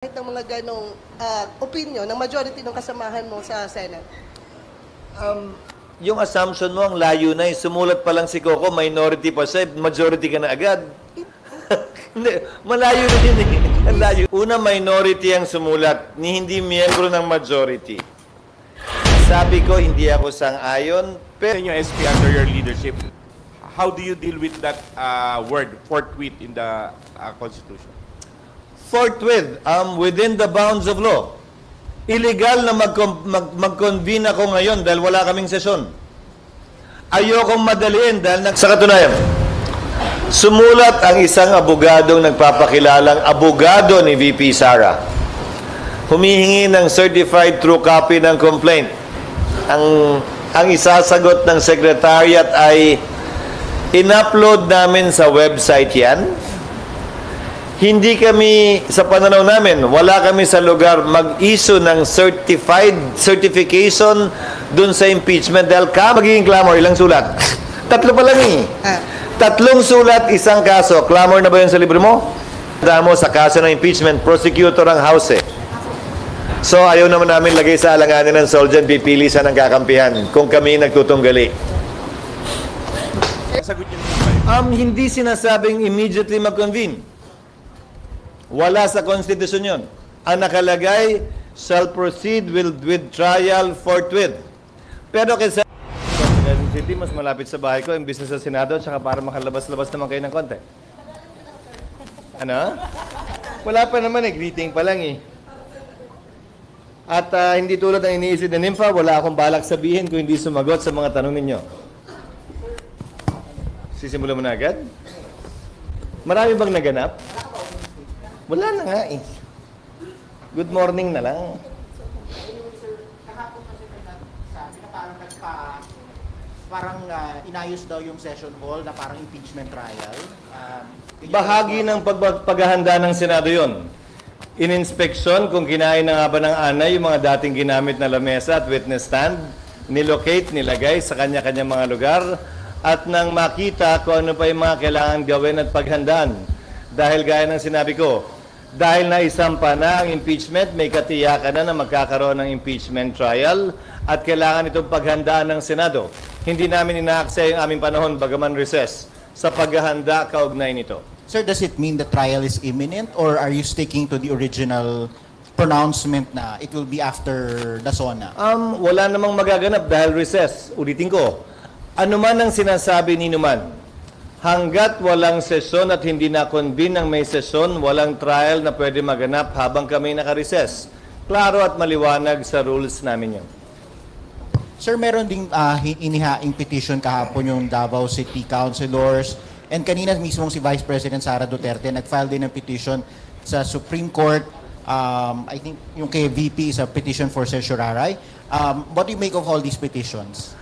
Kahit ng mga ganong opinion ng majority ng kasamahan mo sa Senate? Yung assumption mo, ang layo na. Sumulat pa lang si Coco, minority pa siya, majority ka na agad. Hindi, malayo na din eh. Ang layo. Una, minority ang sumulat, ni hindi miyembro ng majority. Sabi ko, hindi ako sang-ayon, pero Your SP under your leadership, how do you deal with that word, forthwith, in the Constitution? forthwith, within the bounds of law. Illegal na mag-convene ako ngayon dahil wala kaming sesyon. Ayokong madaliin dahil sa katunayan, sumulat ang isang abogadong nagpapakilalang abogado ni VP Sara. Humihingi ng certified true copy ng complaint. Ang isasagot ng secretariat ay in-upload namin sa website yan. Hindi kami, sa pananaw namin, wala kami sa lugar mag-issue ng certification dun sa impeachment dahil magiging clamor, ilang sulat? Tatlo pa lang eh. Tatlong sulat, isang kaso. Clamor na ba yun sa libre mo? Damo sa kaso ng impeachment, prosecutor ang House eh. So ayaw naman namin lagay sa alanganin ng Soljan, pipili siya ng kakampihan kung kami nagtutunggali. Sagot niyo Hindi sinasabing immediately mag-convene. Wala sa konstitusyon yun. Ang nakalagay, shall proceed with trial forthwith. Pero kasi Quezon City, mas malapit sa bahay ko, imbis na sa Senado, tsaka para makalabas-labas naman kayo ng konti. Ano? Wala pa naman eh, greeting pa lang eh. At hindi tulad ng iniisip ng NIMFA, wala akong balak sabihin kung hindi sumagot sa mga tanong ninyo. Sisimulan mo na agad? Marami bang naganap? Wala na nga eh. Good morning na lang. Kahapon kasi may nagsabi na parang inayos daw yung session hall na parang impeachment trial. Bahagi ng paghahanda ng Senado yon. In-inspection kung kinain na nga ba ng anay yung mga dating ginamit na lamesa at witness stand, nilocate, nilagay sa kanya-kanya mga lugar, at nang makita kung ano pa yung mga kailangan gawin at paghandaan. Dahil gaya ng sinabi ko, dahil naisampa na ang impeachment, may katiyakan na magkakaroon ng impeachment trial at kailangan itong paghandaan ng Senado. Hindi namin inaaksaya yung aming panahon, bagaman recess, sa paghahanda kaugnay nito. Sir, does it mean the trial is imminent or are you sticking to the original pronouncement na it will be after the SONA? Wala namang magaganap dahil recess. Ulitin ko, ano man ang sinasabi ni Numan, hanggat walang sesyon at hindi na-convene ang may sesyon, walang trial na pwede maganap habang kami naka-recess. Klaro at maliwanag sa rules namin yun. Sir, meron ding inihaing petition kahapon yung Davao City Councilors and kanina mismong si Vice President Sara Duterte nag-file din ng petition sa Supreme Court. I think yung kay VP is a petition for certiorari. What do you make of all these petitions?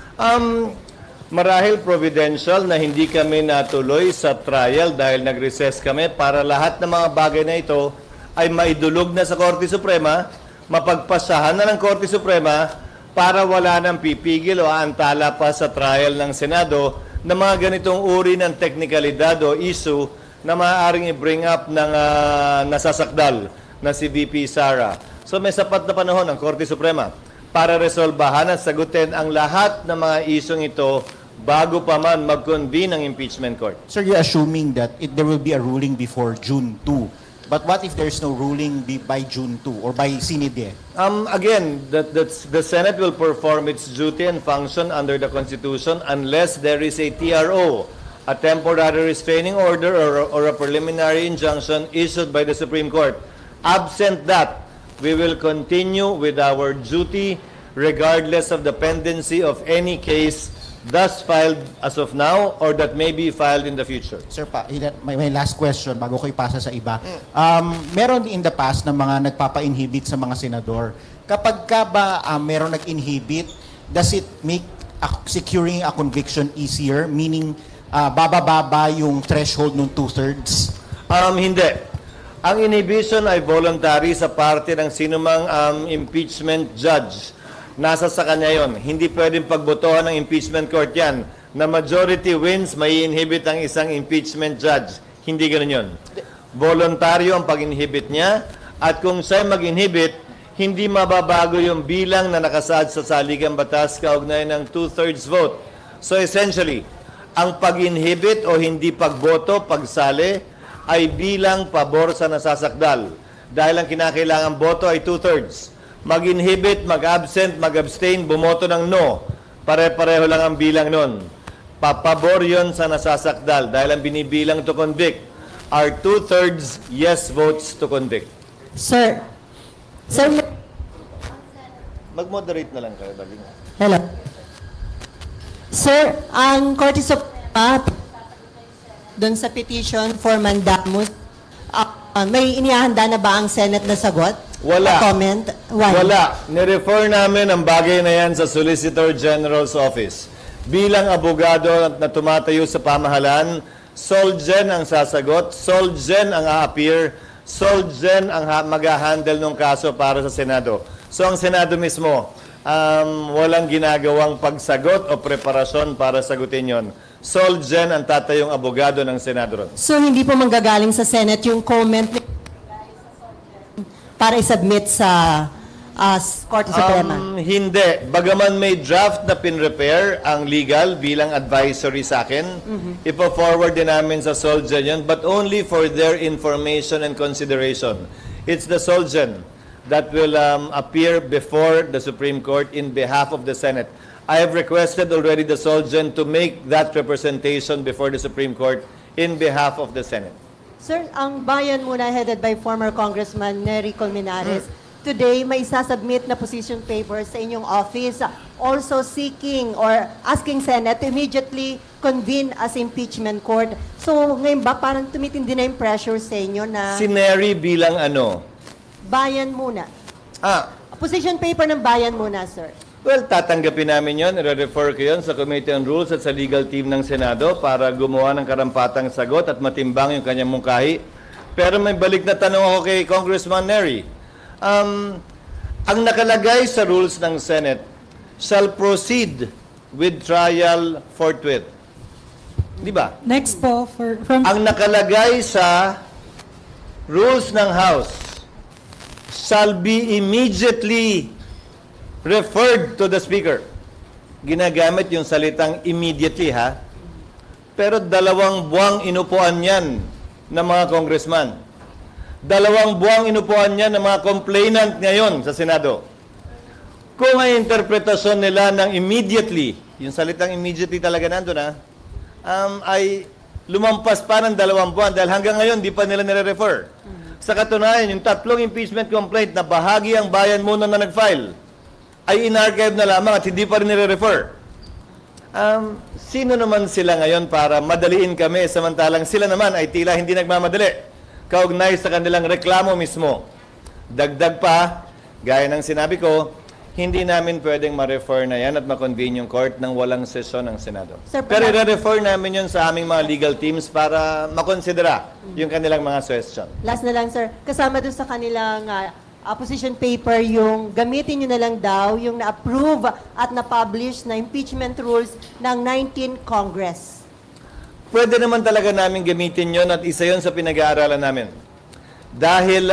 Marahil providential na hindi kami natuloy sa trial dahil nag-recess kami para lahat ng mga bagay na ito ay maidulog na sa Korte Suprema, mapagpasahan na ng Korte Suprema para wala nang pipigil o aantala pa sa trial ng Senado na mga ganitong uri ng teknikalidad o issue na maaaring i-bring up ng nasasakdal na si VP Sara. So may sapat na panahon ang Korte Suprema para resolbahan at sagutin ang lahat ng mga isyong ito bago pa man mag-convene ang impeachment court. Sir, you're assuming that there will be a ruling before June 2. But what if there's no ruling by June 2 or by Sinide? Again, the Senate will perform its duty and function under the Constitution unless there is a TRO, a temporary restraining order or a preliminary injunction issued by the Supreme Court. Absent that, we will continue with our duty regardless of the pendency of any case thus filed as of now or that may be filed in the future. Sir, may last question bago ko ipasa sa iba. Meron in the past na mga nagpapa-inhibit sa mga senador. Kapag ka ba meron nag-inhibit, does it make securing a conviction easier? Meaning, bababa yung threshold ng 2/3? Hindi. Ang inhibition ay voluntary sa parte ng sinumang impeachment judge. Nasa sa kanya yon. Hindi pwedeng pagbotohan ng impeachment court yan. Na majority wins, may inhibit ang isang impeachment judge. Hindi ganun yun. Voluntaryo ang pag-inhibit niya At kung siya mag-inhibit, hindi mababago yung bilang na nakasaad sa saligang batas kaugnay ng 2/3 vote. So essentially, ang pag-inhibit o hindi pagboto, pagsali, ay bilang pabor sa nasasakdal. Dahil ang kinakailangang boto ay 2/3. Mag-inhibit, mag-absent, mag-abstain, bumoto ng no. Pare-pareho lang ang bilang nun. Papabor yun sa nasasakdal dahil ang binibilang to convict are 2/3 yes votes to convict. Sir, Mag-moderate na lang kayo, Daling. hello. Sir, ang Korte Suprema doon sa petition for mandamus, may inihahanda na ba ang Senate na sagot? Wala. Comment? Why? Wala. Nirefer namin ang bagay na yan sa Solicitor General's Office. Bilang abogado na tumatayo sa pamahalaan, Solgen ang sasagot, Solgen ang a-appear, Solgen ang mag-handle ng kaso para sa Senado. So ang Senado mismo, walang ginagawang pagsagot o preparasyon para sagutin yon. Solgen ang tatayong abogado ng Senado ron. So, hindi po manggagaling sa Senate yung comment para i-submit sa Korte Suprema? Hindi. Bagaman may draft na pin-repair ang legal bilang advisory sa akin, ipo-forward din namin sa Solgen yun, but only for their information and consideration. It's the Solgen that will appear before the Supreme Court in behalf of the Senate. I have requested already the Solgen to make that representation before the Supreme Court in behalf of the Senate. Sir, ang bayan muna headed by former Congressman Nery Colmenares, today may sasubmit na position papers sa inyong office also seeking or asking Senate to immediately convene as impeachment court. So ngayon ba parang tumitindi na yung pressure sa inyo na Si Nery bilang ano? bayan muna? Position Position paper ng bayan muna, sir. Well, tatanggapin namin yon. I-refer ko yun sa Committee on Rules at sa legal team ng Senado para gumawa ng karampatang sagot at matimbang yung kanyang mungkahi. Pero may balik na tanong ako kay Congressman Nery. Ang nakalagay sa rules ng Senate shall proceed with trial forthwith. Di ba? Next po, from Ang nakalagay sa rules ng House shall be immediately referred to the Speaker. Ginagamit yung salitang immediately, ha? Pero 2 buwang inupuan yan ng mga congressman. 2 buwang inupuan yan ng mga complainant ngayon sa Senado. Kung ang interpretasyon nila ng immediately, yung salitang immediately talaga nandun, ha? Ay lumampas pa ng 2 buwan dahil hanggang ngayon di pa nila nire-refer. Sa katunayan, yung 3 impeachment complaint na bahagi ang bayan muna na nag-file ay in-archive na lamang at hindi pa rin nire-refer. Sino naman sila ngayon para madaliin kami samantalang sila naman ay tila hindi nagmamadali kaugnay sa kanilang reklamo mismo. Dagdag pa, gaya ng sinabi ko, hindi namin pwedeng ma-refer na yan at ma-convene yung court nang walang sesyon ng Senado. Sir, Pero i-refer namin yun sa aming mga legal teams para makonsidera yung kanilang mga suggestion. Last na lang, sir. Kasama doon sa kanilang position paper, yung gamitin nyo na lang daw yung na-approve at na-publish na impeachment rules ng 19th Congress. Pwede naman talaga namin gamitin yon at isa yon sa pinag-aaralan namin. Dahil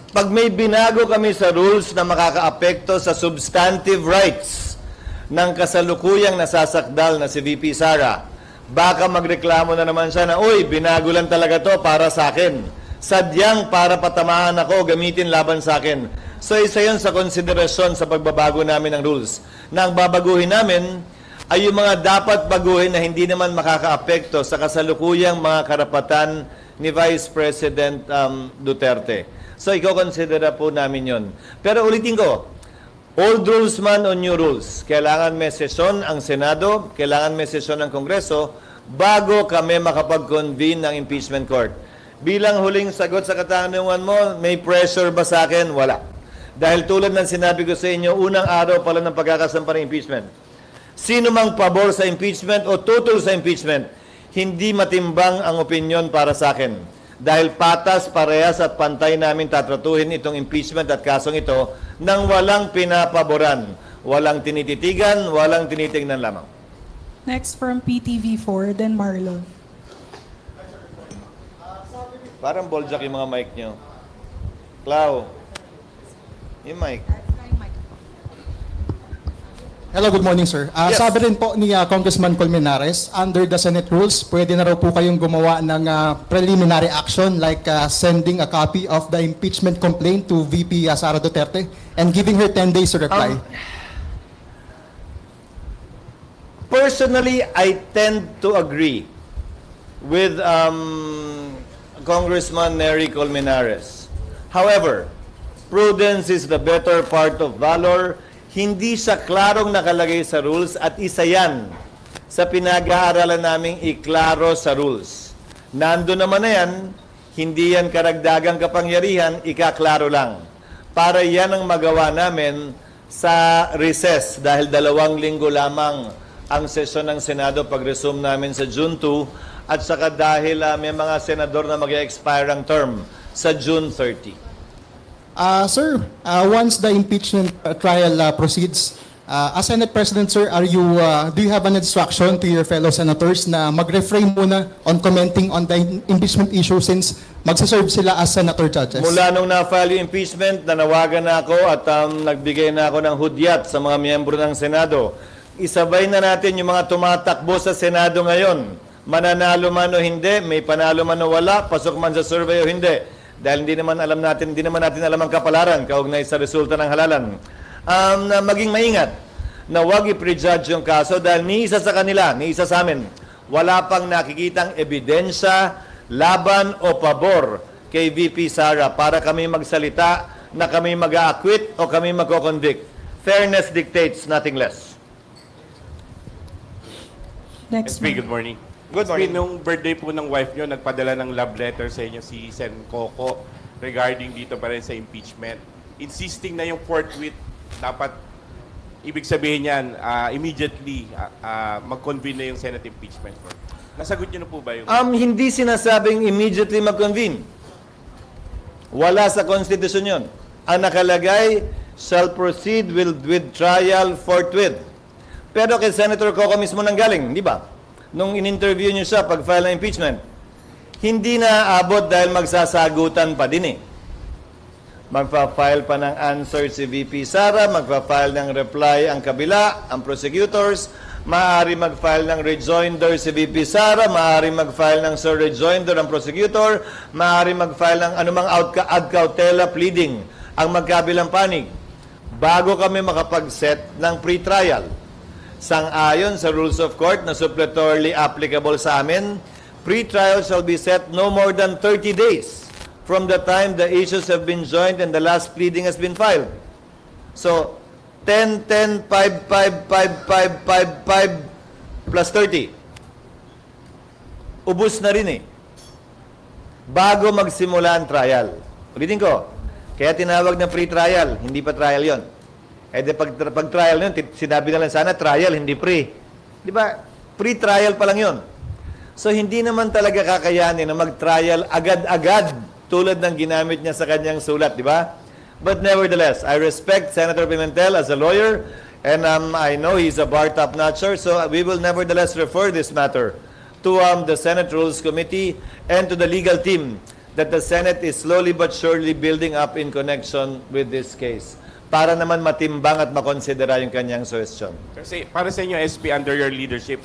pag may binago kami sa rules na makakaapekto sa substantive rights ng kasalukuyang nasasakdal na si VP Sara, baka magreklamo na naman siya na, uy, binago lang talaga to para sa akin. Sadyang para patamaan ako, gamitin laban sa akin. So isa yun sa konsiderasyon sa pagbabago namin ng rules. Na ang babaguhin namin ay yung mga dapat baguhin na hindi naman makakaapekto sa kasalukuyang mga karapatan ni Vice President Duterte. So i-considera po namin yon. Pero ulitin ko, old rules man o new rules, kailangan may sesyon ang Senado, kailangan may sesyon ang Kongreso bago kami makapag-convene ng impeachment court. Bilang huling sagot sa katanungan mo, may pressure ba sa akin? Wala. Dahil tulad ng sinabi ko sa inyo, unang araw pala ng pagkakasampa ng impeachment. Sino mang pabor sa impeachment o tutol sa impeachment, hindi matimbang ang opinyon para sa akin. Dahil patas, parehas at pantay namin tatratuhin itong impeachment at kasong ito nang walang pinapaboran, walang tinititigan, walang tinitingnan lamang. next from PTV4, then Marlon. Parang boljak yung mga mic nyo. Clau. Yung mic. Hello, good morning, sir. Yes. Sabi rin po ni Congressman Colmenares, under the Senate rules, pwede na raw po kayong gumawa ng preliminary action like sending a copy of the impeachment complaint to VP Sara Duterte and giving her 10 days to reply. Personally, I tend to agree with Congressman Nery Colmenares. However, prudence is the better part of valor. Hindi siya klarong nakalagay sa rules at isa yan sa pinag-aaralan naming iklaro sa rules. Nando naman na yan, hindi yan karagdagang kapangyarihan, ikaklaro lang. Para yan ang magawa namin sa recess dahil 2 linggo lamang ang sesyon ng Senado pag-resume namin sa June 2 at saka dahil may mga senador na mag-expire ang term sa June 30. Sir, once the impeachment trial proceeds, as Senate President, sir, do you have an instruction to your fellow senators na mag-refrain muna on commenting on the impeachment issue since magsaserve sila as senator judges? Mula nung na-file yung impeachment, nanawagan na ako at nagbigay na ako ng hudyat sa mga miyembro ng Senado. Isabay na natin yung mga tumatakbo sa Senado ngayon. Mananalo man o hindi, may panalo man o wala, pasok man sa survey o hindi. Dahil hindi naman natin alam ang kapalaran kaugnay sa resulta ng halalan. Na maging maingat na huwag i-prejudge yung kaso dahil ni isa sa kanila, ni isa sa amin, wala pang nakikitang ebidensya, laban o pabor kay VP Sara para kami magsalita na kami mag-a-acquit o kami magko-convict. Fairness dictates, nothing less. Next SP, good morning. Good morning. Nung birthday po ng wife nyo, nagpadala ng love letter sa inyo si Sen Coco regarding dito pa rin sa impeachment. Insisting na yung forthwith, dapat, ibig sabihin yan, immediately mag-convene na yung Senate impeachment court. Nasagot nyo na po ba yung... Hindi sinasabing immediately mag-convene. Wala sa Constitution yun. Ang nakalagay, shall proceed with trial forthwith. Pero kay Senator Coco mismo nanggaling, di ba? Nung in-interview niyo siya pag-file ng impeachment, hindi na abot dahil magsasagutan pa din eh. Magpa-file pa ng answer si VP Sara, magpa-file ng reply ang kabila, ang prosecutors, maaari mag-file ng rejoinder si VP Sara, maaari mag-file ng sir rejoinder ang prosecutor, maaari mag-file ng anumang ad cautela pleading ang magkabilang panig bago kami makapag-set ng pre-trial. Sang-ayon sa rules of court na suppletorily applicable sa amin, pre-trial shall be set no more than 30 days from the time the issues have been joined and the last pleading has been filed. So, 10, 10, 5, 5, 5, 5, 5, 5, plus 30. Ubus na rin eh. Bago magsimula ang trial. Ulitin ko, kaya tinawag na pre-trial, hindi pa trial yon. Eh di pag trial yun, sinabi na lang sana trial, hindi pre. Di ba? Pre-trial pa lang yun. So hindi naman talaga kakayanin na mag-trial agad-agad tulad ng ginamit niya sa kanyang sulat, di ba? But nevertheless, I respect Senator Pimentel as a lawyer and I know he's a bar top-notcher, so we will nevertheless refer this matter to the Senate Rules Committee and to the legal team that the Senate is slowly but surely building up in connection with this case, para naman matimbang at makonsidera yung kanyang suggestion. Kasi para sa inyo, SP, under your leadership,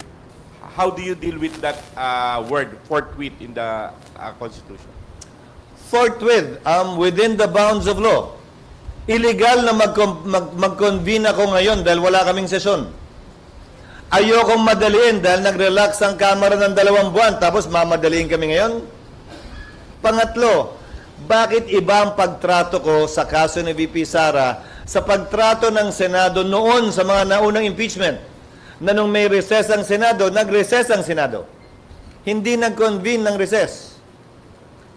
how do you deal with that word, forthwith, in the Constitution? Forthwith, within the bounds of law. Illegal na mag-convene ako ngayon dahil wala kaming sesyon. Ayokong madaliin dahil nag-relax ang Kamara ng 2 buwan tapos mamadaliin kami ngayon. Pangatlo, bakit iba ang pagtrato ko sa kaso ni VP Sara sa pagtrato ng Senado noon sa mga naunang impeachment? Na nung may recess ang Senado, nag-recess ang Senado. Hindi nag-convene ng recess.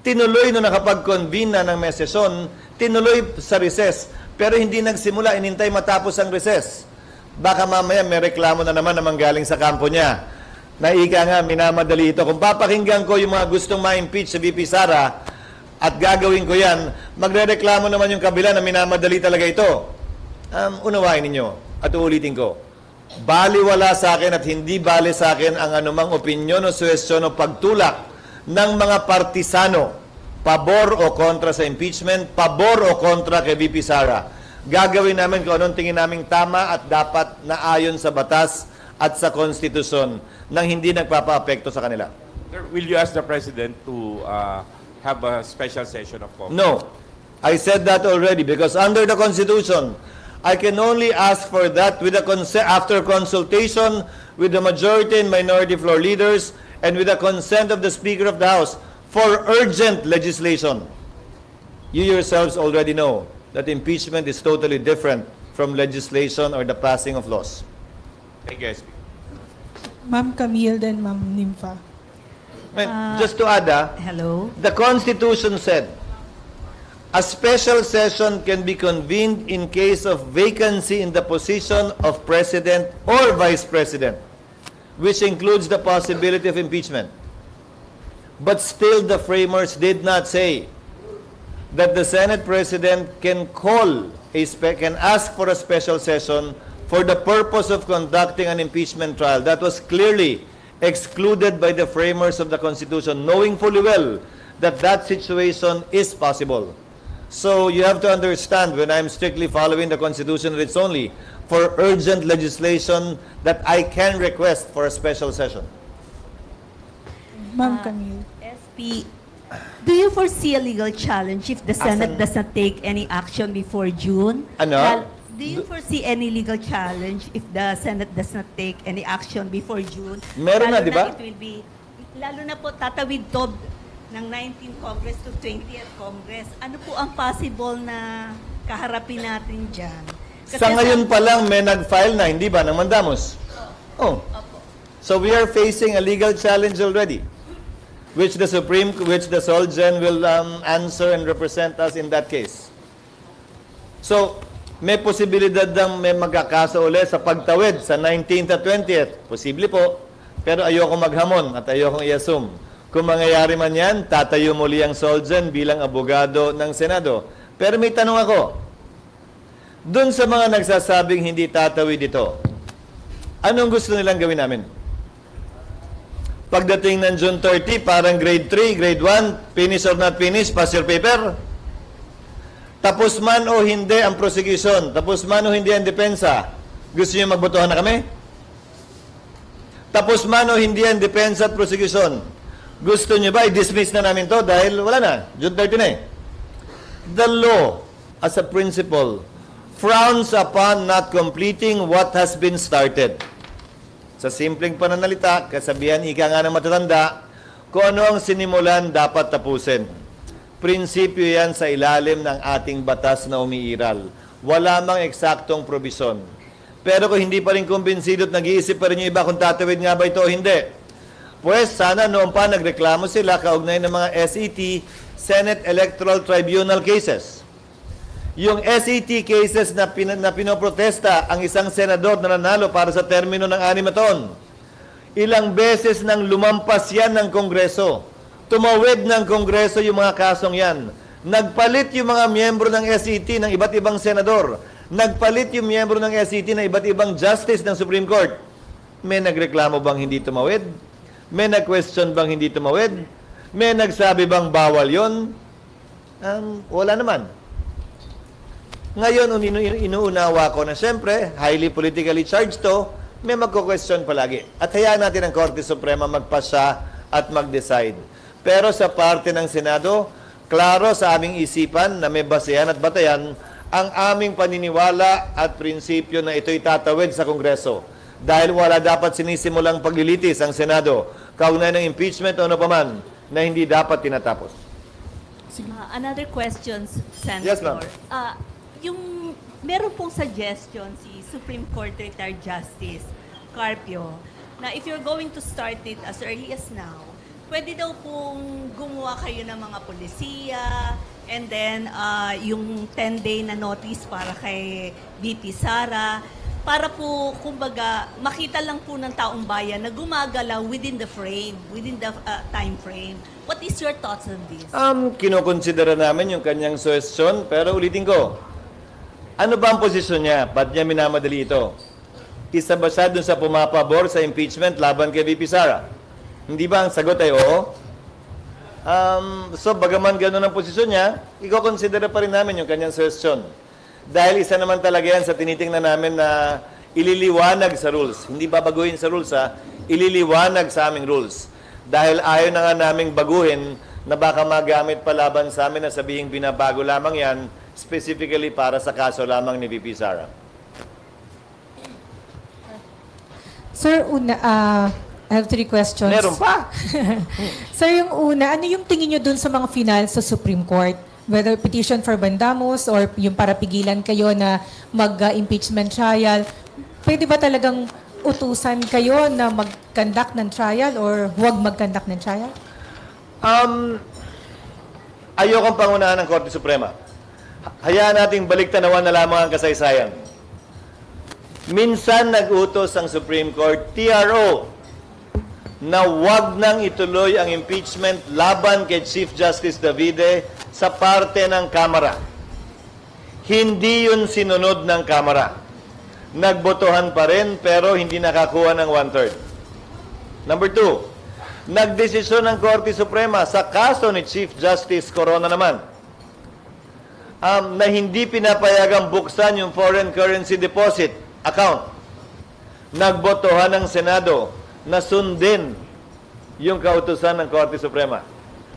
Tinuloy nung nakapag-convene na ng may sesyon, tinuloy sa recess, pero hindi nagsimula, inintay matapos ang recess. Baka mamaya may reklamo na naman na manggaling sa kampo niya. Naika nga, minamadali ito. Kung papakinggan ko yung mga gustong ma-impeach sa VP Sara, at gagawin ko yan, magre-reklamo naman yung kabila na minamadali talaga ito. Unawain ninyo at uulitin ko. Baliwala sa akin at hindi bali sa akin ang anumang opinyon o suwestyon o pagtulak ng mga partisano pabor o kontra sa impeachment, pabor o kontra kay VP Sara. Gagawin namin kung anong tingin naming tama at dapat na ayon sa batas at sa konstitusyon nang hindi nagpapaapekto sa kanila. Sir, will you ask the President to have a special session of Congress? No. I said that already because under the Constitution, I can only ask for that with after consultation with the majority and minority floor leaders and with the consent of the Speaker of the House for urgent legislation. You yourselves already know that impeachment is totally different from legislation or the passing of laws. Thank you, SP. Ma'am Camille, then Ma'am Nympha. Just to add, Hello. the Constitution said, a special session can be convened in case of vacancy in the position of President or Vice President, which includes the possibility of impeachment. But still, the framers did not say that the Senate President can can ask for a special session for the purpose of conducting an impeachment trial. That was clearly excluded by the framers of the Constitution, knowing fully well that that situation is possible. So you have to understand, when I'm strictly following the Constitution, it's only for urgent legislation that I can request for a special session. Ma'am Camille. SP, do you foresee a legal challenge if the Senate does not take any action before June? Ano? Do you foresee any legal challenge if the Senate does not take any action before June? Meron na, di ba? It will be, lalo na po tatawid to ng 19th Congress to 20th Congress. Ano po ang possible na kaharapin natin dyan? Kasi Sa ngayon pa lang may nag-file na, hindi ba, ng mandamos? Oh. So we are facing a legal challenge already, which the Solgen will answer and represent us in that case. So, may posibilidad ng may magkakaso ulit sa pagtawid sa 19th at 20th. Posible po, pero ayoko maghamon at ayoko i-assume. Kung mangyayari man yan, tatayo muli ang Solgen bilang abogado ng Senado. Pero may tanong ako, dun sa mga nagsasabing hindi tatawid ito, anong gusto nilang gawin namin? Pagdating ng June 30, parang grade 3, grade 1, finish or not finish, pass your paper. Tapos man o hindi ang prosecution, tapos man o hindi ang depensa, gusto niyo magbotohan na kami? Tapos man o hindi ang depensa at prosecution, gusto niyo ba i-dismiss na namin to dahil wala na, June 30 na eh. The law, as a principle, frowns upon not completing what has been started. Sa simpleng pananalita, kasabihan ika nga ng matatanda, kung ano ang sinimulan dapat tapusin. Prinsipyo yan sa ilalim ng ating batas na umiiral. Wala mang eksaktong probisyon. Pero kung hindi pa rin kumbinsido at nag-iisip pa rin yung iba kung tatawid nga ba ito o hindi, pues sana noon pa nagreklamo sila kaugnay ng mga SET, Senate Electoral Tribunal cases. Yung SET cases na pinoprotesta ang isang senador na nanalo para sa termino ng 6 na taon. Ilang beses nang lumampas yan ng Kongreso. Tumawid ng Kongreso yung mga kasong yan. Nagpalit yung mga miyembro ng SET ng iba't ibang senador. Nagpalit yung miyembro ng SET ng iba't ibang justice ng Supreme Court. May nagreklamo bang hindi tumawid? May nag-question bang hindi tumawid? May nagsabi bang bawal yon? Wala naman. Ngayon, inuunawa ko na siyempre, highly politically charged to, may magko-question palagi. At hayaan natin ang Korte Suprema magpasya at mag-decide. Pero sa parte ng Senado, klaro sa aming isipan na may basehan at batayan ang aming paniniwala at prinsipyo na ito'y tatawid sa Kongreso. Dahil wala dapat sinisimulang paglilitis ang Senado, kaugnay ng impeachment o ano paman, na hindi dapat tinatapos. Another question, Senator. Yes, ma'am. Yung meron pong suggestion si Supreme Court Retired Justice Carpio na if you're going to start it as early as now, pwede daw pong gumawa kayo ng mga polisiya and then yung 10-day na notice para kay VP Sara para po, kumbaga, makita lang po ng taong bayan na gumagalaw within the frame, within the time frame. What is your thoughts on this? Kinokonsidera namin yung kanyang suggestion, pero ulitin ko, ano ba ang posisyon niya? Ba't niya minamadali ito? Isa ba siya dun sa pumapabor sa impeachment laban kay VP Sara? Hindi ba ang sagot ay oo? So, bagaman gano'n ang posisyon niya, i-consider pa rin namin yung kanyang suggestion. Dahil isa naman talaga yan sa tinitingnan namin na ililiwanag sa rules. Hindi babaguhin sa rules, ililiwanag sa aming rules. Dahil ayaw na nga naming baguhin na baka magamit pa laban sa amin na sabihing binabago lamang yan, specifically para sa kaso lamang ni VP Sara. Sir, I have 3 questions. Meron pa? Sir, yung una, ano yung tingin nyo dun sa mga final sa Supreme Court? Whether petition for mandamus or yung para pigilan kayo na mag-impeachment trial, pwede ba talagang utusan kayo na mag-conduct ng trial or huwag mag-conduct ng trial? Ayokong pangunahan ng Korte Suprema. Hayaan nating baliktanawan na lamang ang kasaysayan. Minsan nag-utos ang Supreme Court, TRO, na wag nang ituloy ang impeachment laban kay Chief Justice Davide sa parte ng Kamara. Hindi yun sinunod ng Kamara. Nagbotohan pa rin pero hindi nakakuha ng 1/3. Number 2, nagdesisyon ng Korte Suprema sa kaso ni Chief Justice Corona naman na hindi pinapayagang buksan yung foreign currency deposit account. Nagbotohan ng Senado na sundin yung kautusan ng Korte Suprema.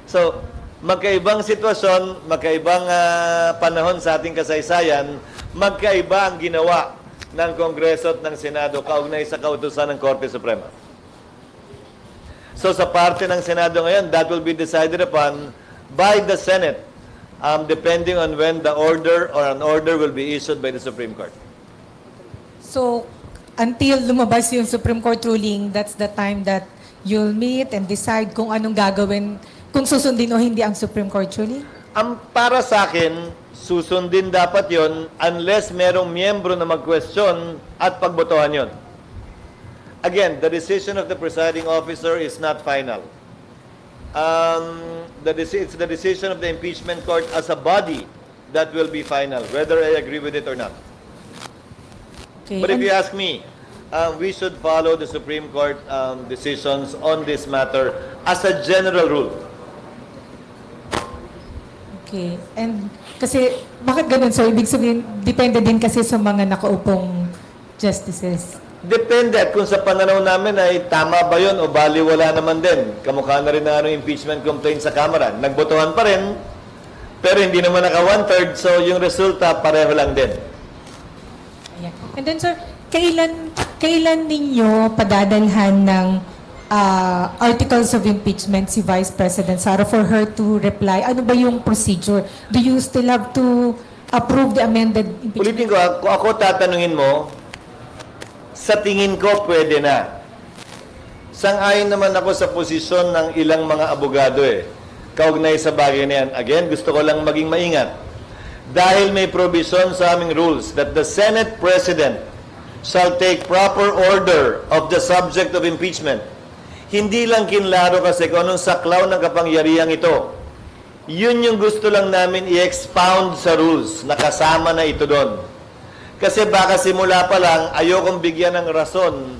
So, magkaibang sitwasyon, magkaibang panahon sa ating kasaysayan, magkaiba ang ginawa ng Kongreso at ng Senado kaugnay sa kautusan ng Korte Suprema. So, sa parte ng Senado ngayon, that will be decided upon by the Senate, depending on when the order or an order will be issued by the Supreme Court. So, until lumabas yung Supreme Court ruling, that's the time that you'll meet and decide kung anong gagawin, kung susundin o hindi ang Supreme Court ruling? Para sa akin, susundin dapat yon unless merong miyembro na mag-question at pagbotohan yon. Again, the decision of the presiding officer is not final. It's the decision of the impeachment court as a body that will be final, whether I agree with it or not. Okay. But if you ask me, we should follow the Supreme Court decisions on this matter as a general rule. Okay. And kasi, bakit ganun? So, ibig sabihin, depende din kasi sa mga nakaupong justices. Depende at kung sa pananaw namin ay tama ba yun o baliwala naman din. Kamukha na rin na impeachment complaint sa Kamara. Nagbotohan pa rin, pero hindi naman naka 1/3, so yung resulta pareho lang din. Ayan. And then, sir, kailan ninyo padadalhan ng articles of impeachment si Vice President Sara for her to reply? Ano ba yung procedure? Do you still have to approve the amended impeachment? Ulitin ko, kung ako tatanungin mo, sa tingin ko pwede na. Sang-ayon naman ako sa posisyon ng ilang mga abogado kaugnay sa bagay na yan. Again, gusto ko lang maging maingat. Dahil may provision sa aming rules that the Senate President shall take proper order of the subject of impeachment. Hindi lang kinlaro kasi kung anong saklaw ng kapangyarihang ito. Yun yung gusto lang namin i-expound sa rules na kasama na ito doon. Kasi baka simula pa lang, ayokong bigyan ng rason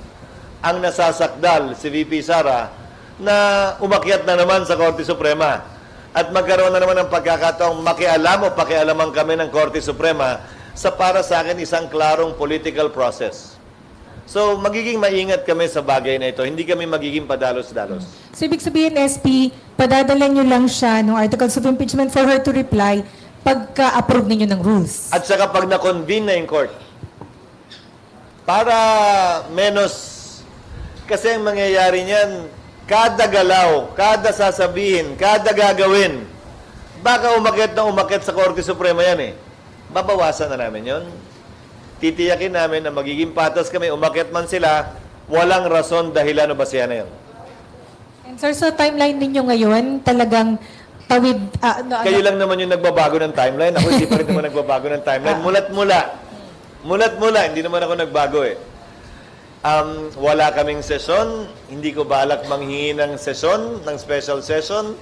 ang nasasakdal si VP Sara na umakyat na naman sa Korte Suprema. At magkaroon na naman ng pagkakataong makialam o pakialaman kami ng Korte Suprema sa para sa akin isang klarong political process. So, magiging maingat kami sa bagay na ito. Hindi kami magiging padalos-dalos. So, ibig sabihin, SP, padadala nyo lang siya ng articles of impeachment for her to reply pagka-approve ninyo ng rules. At saka pag na-convene na yung court. Para menos, kasi ang mangyayari niyan, kada galaw, kada sasabihin, kada gagawin, baka umakyat na umakyat sa Korte Suprema yan Babawasan na namin yon. Titiyakin namin na magiging patas kami, umakyat man sila, walang rason, dahilan o basihan na yun. And sir, so timeline ninyo ngayon, talagang tawid... Kayo lang naman yung nagbabago ng timeline. Ako hindi pa rin naman nagbabago ng timeline. Mulat-mula, hindi naman ako nagbago wala kaming sesyon. Hindi ko balak manghingi ng sesyon, ng special session.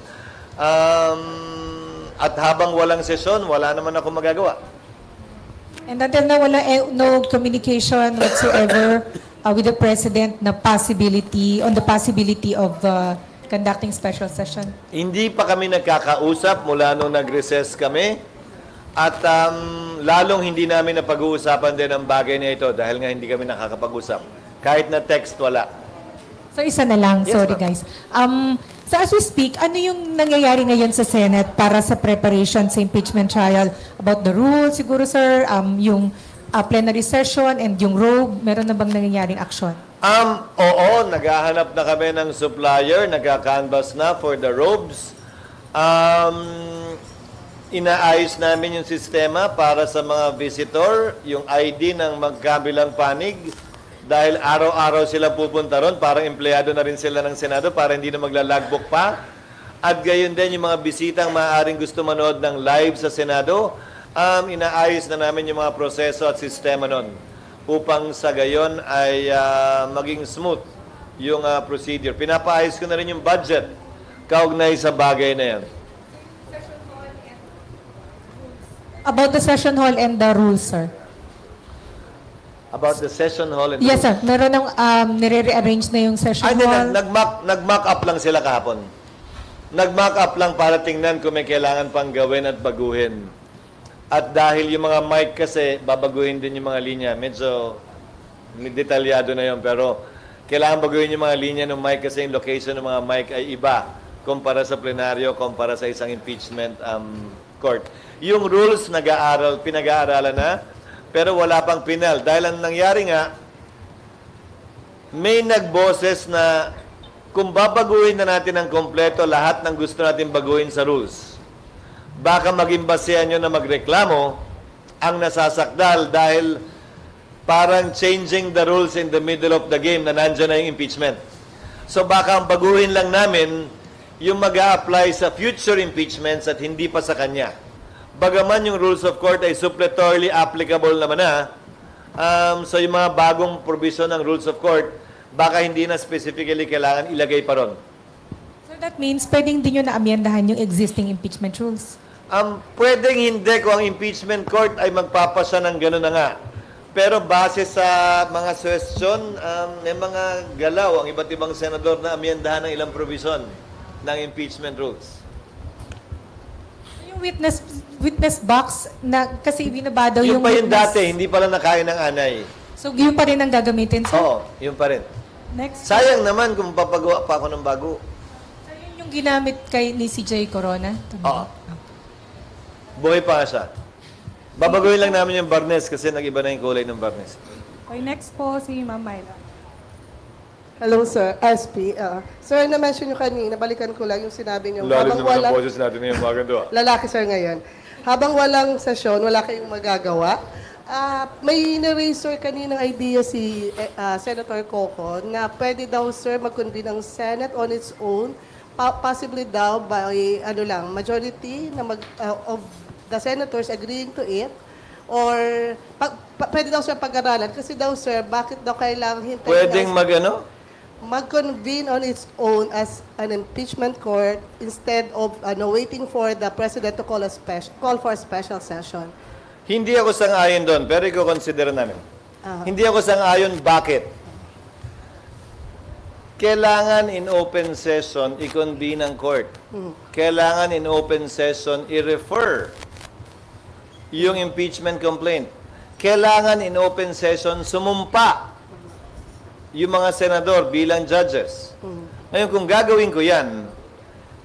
At habang walang sesyon, wala naman ako magagawa. And until now, wala no communication whatsoever with the President na possibility, on the possibility of conducting special session? Hindi pa kami nagkakausap mula nung nag-recess kami. At lalong hindi namin napag-uusapan din ang bagay na ito dahil nga hindi kami nakakapag-usap. Kahit na text, wala. So isa na lang, Yes, sorry ma'am. guys. So as we speak, ano yung nangyayari ngayon sa Senate para sa preparation sa impeachment trial? About the rules siguro sir, yung plenary session and yung robe, meron na bang nangyayaring action? Oo, naghahanap na kami ng supplier, nagka-canvas na for the robes. Inaayos namin yung sistema para sa mga visitor, yung ID ng magkabilang panig, dahil araw-araw sila pupunta ron, parang empleyado na rin sila ng Senado para hindi na magla-logbook pa. At gayon din yung mga bisitang maaaring gusto manood ng live sa Senado, inaayos na namin yung mga proseso at sistema nun upang sa gayon ay maging smooth yung procedure. Pinapaayos ko na rin yung budget kaugnay sa bagay na yan. About the session hall and the rules, sir. About the session hall and Yes, sir. Meron ng nire-rearrange na yung session Ay, hindi, hall. nag-mock up lang sila kahapon. Nag-mock up lang para tingnan kung may kailangan pang gawin at baguhin. At dahil yung mga mic kasi, babaguhin din yung mga linya. Medyo detalyado na yun, pero kailangan baguhin yung mga linya ng mic kasi yung location ng mga mic ay iba kumpara sa plenaryo, kumpara sa isang impeachment court. Yung rules, pinag-aaralan na, pero wala pang pinal. Dahil ang nangyari nga, may nagboses na kung babaguhin na natin ng kompleto lahat ng gusto natin baguhin sa rules, baka maging basehan nyo na magreklamo ang nasasakdal dahil parang changing the rules in the middle of the game na nandiyan na yung impeachment. So baka ang baguhin lang namin yung mag-a-apply sa future impeachments at hindi pa sa kanya. Bagaman yung rules of court ay suppletorily applicable naman na, so yung mga bagong provision ng rules of court, baka hindi na specifically kailangan ilagay pa ron. So that means pwedeng din nyo na-amyendahan yung existing impeachment rules? Pwedeng hindi kung ang impeachment court ay magpapasya ng gano'n na nga. Pero base sa mga suggestion, may mga galaw ang iba't ibang senador na amyendahan ng ilang provision ng impeachment rules. Yung witness box, na kasi binaba daw Yung yung pa yung witness. dati, hindi pala nakain ng anay. So yun pa rin ang gagamitin, sir? Oo, yun pa rin. Next. Sayang naman kung papagawa pa ako ng bago. So yun yung ginamit kay ni CJ Corona? Oo. Buhay pa nga siya. Babaguhin lang namin yung barnes kasi nag-iba na yung kulay ng barnes. Okay, next po si Ma'am Myla. Hello, sir. SP. Sir, na-mention nyo kanina, balikan ko lang yung sinabi nyo. Lalim naman ang boses natin ngayon, mga ganito. Lalaki, sir, ngayon. Habang walang sesyon, wala kayong magagawa. May na-raise, sir, kaninang idea si Senator Coco na pwede daw, sir, mag-convene ang Senate on its own, possibly daw by, majority na of the senators agreeing to it, or pwede daw siya pag-aralan. Kasi daw, sir, bakit daw kailangan hintayin Pwedeng mag-convene on its own as an impeachment court instead of waiting for the president to call for a special session. Hindi ako sang-ayon doon, pero i-consider namin. Hindi ako sang-ayon, bakit? Kailangan in open session, i-convene ang court. Kailangan in open session, i-refer yung impeachment complaint. Kailangan in open session, sumumpa yung mga senador bilang judges. Ngayon, kung gagawin ko yan,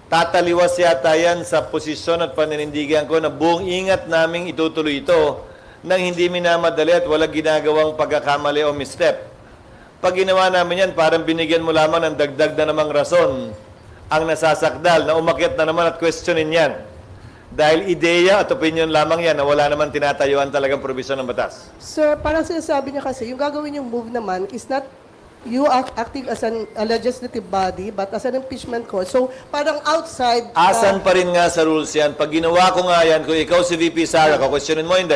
tataliwas yata yan sa posisyon at paninindigan ko na buong ingat naming itutuloy ito nang hindi minamadali at walang ginagawang pagkakamali o misstep. Pag ginawa namin yan, parang binigyan mo lamang ng dagdag na namang rason ang nasasakdal na umakyat na naman at questionin yan. Dahil ideya at opinion lamang yan na wala naman tinatayuan talagang probisyon ng batas. Sir, parang sinasabi niya kasi, yung gagawin yung move naman is not you acting as a legislative body, but as an impeachment court. So, parang outside... Asan pa rin nga sa rules yan? Pag ginawa ko nga yan, kung ikaw si VP Sara, kakwestiyonin mo, hindi.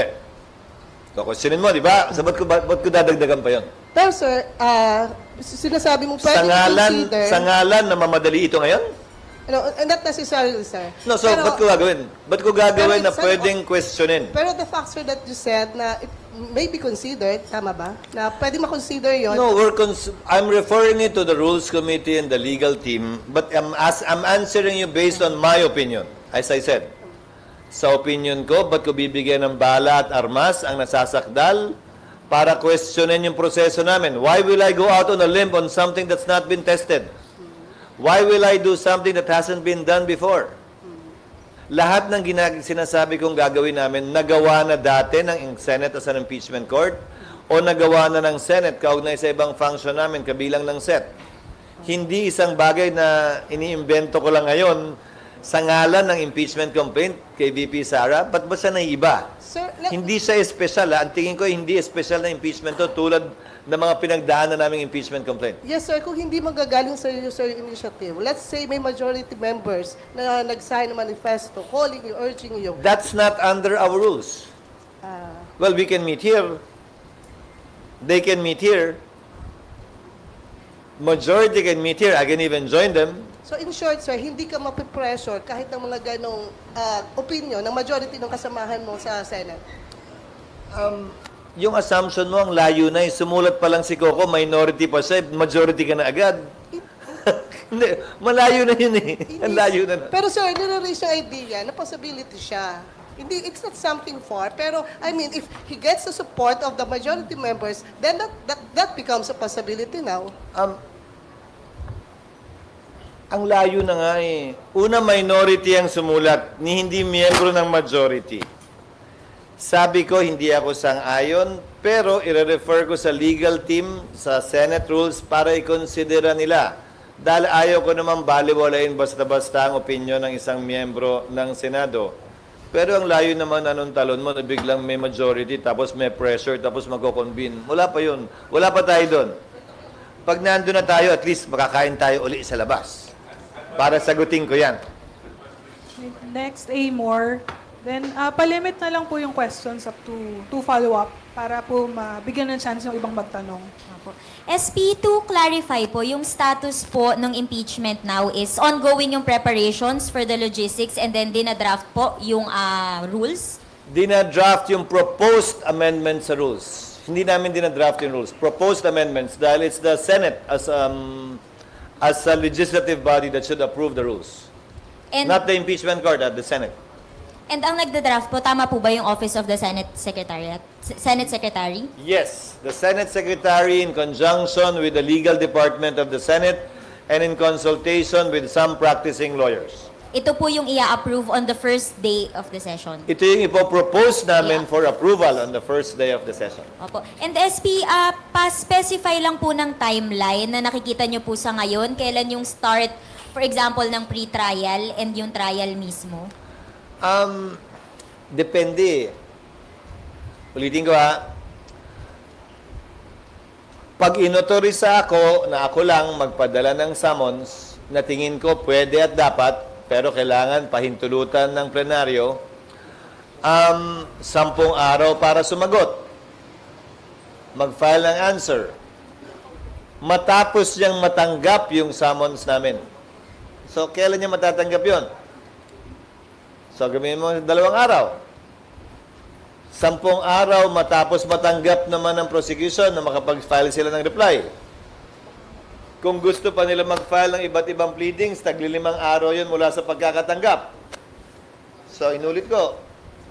Kakwestiyonin mo, di ba? So, ba't ko dadagdagan pa yun? Pero sir, sinasabi mo pwede Sa ngalan na mamadali ito ngayon? No, not necessarily, sir. No, so Pero- ba't ko gagawin? Ba't ko gagawin Pero na it's pwedeng questionin? Pero the fact, sir, that you said na it may be considered, tama ba? Na pwede ma-consider yun. No, I'm referring it to the Rules Committee and the legal team, but I'm answering you based on my opinion, as I said. Sa opinion ko, ba't ko bibigyan ng bala at armas ang nasasakdal para questionin yung proseso namin? Why will I go out on a limb on something that's not been tested? Why will I do something that hasn't been done before? Lahat ng sinasabi kong gagawin namin, nagawa na dati ng Senate as an impeachment court o nagawa na ng Senate kaugnay sa ibang function namin kabilang ng SET. Hindi isang bagay na iniimbento ko lang ngayon sa ngalan ng impeachment complaint kay VP Sara. Ba't ba siya naiba? Sir, Hindi siya espesyal. Ang tingin ko, hindi espesyal na impeachment to tulad ng mga pinagdaanan naming impeachment complaint. yes, sir, kung hindi magagaling sa user initiative, let's say may majority members na nag-sign ng manifesto, calling you, urging you. That's not under our rules. Well, we can meet here. They can meet here. Majority can meet here. I can even join them. So in short, sir, hindi ka mapipressure kahit ng mga ganong opinion ng majority ng kasamahan mo sa Senate. Yung assumption mo, ang layo na. Sumulat pa lang si Coco, minority pa siya, majority ka na agad. Hindi, malayo na yun eh. Ang layo na. Pero sir, nire-raise yung idea na possibility siya. Hindi, it's not something far. Pero, I mean, if he gets the support of the majority members, then that becomes a possibility now. Ang layo na nga eh. Una, minority ang sumulat, ni hindi miyembro ng majority. Sabi ko, hindi ako sang-ayon, pero i-refer ko sa legal team, sa Senate rules, para i-considera nila. Dahil ayaw ko naman baliwalain basta-basta ang opinion ng isang miyembro ng Senado. Pero ang layo naman anong talon mo, na biglang may majority, tapos may pressure, tapos magko-convene. Wala pa yun. Wala pa tayo doon. Pag nandun na tayo, at least makakain tayo uli sa labas. Para sagutin ko yan. Next, Amor. Then, palimit na lang po yung questions up to two follow-up para po mabigyan ng chance yung ibang magtanong. SP, to clarify po, yung status po ng impeachment now is ongoing yung preparations for the logistics and then dinadraft po yung rules? Dinadraft yung proposed amendments sa rules. Hindi namin dinadraft yung rules. Proposed amendments dahil it's the Senate as a legislative body that should approve the rules. And, Not the impeachment court, the Senate. and ang nagdadraft po, tama po ba yung Office of the Senate Secretariat? Senate Secretary? Yes, the Senate Secretary in conjunction with the legal department of the Senate and in consultation with some practicing lawyers. Ito po yung i-approve on the first day of the session. Ito yung ipopropose namin Yeah. for approval on the first day of the session. Opo. And SP, pa-specify lang po ng timeline na nakikita nyo po sa ngayon. Kailan yung start, for example, ng pre-trial and yung trial mismo? Depende. Ulitin ko ha. Pag inotorisa ako na ako lang magpadala ng summons na tingin ko pwede at dapat, pero kailangan pahintulutan ng plenaryo, 10 araw para sumagot. Mag-file ng answer. Matapos niyang matanggap yung summons namin. So, kailan niya matatanggap yon? So, gamitin mo 2 araw. 10 araw matapos matanggap naman ng prosecution na makapag-file sila ng reply. Kung gusto pa nila mag-file ng iba't ibang pleadings, tagli-5 araw yun mula sa pagkakatanggap. So, inulit ko,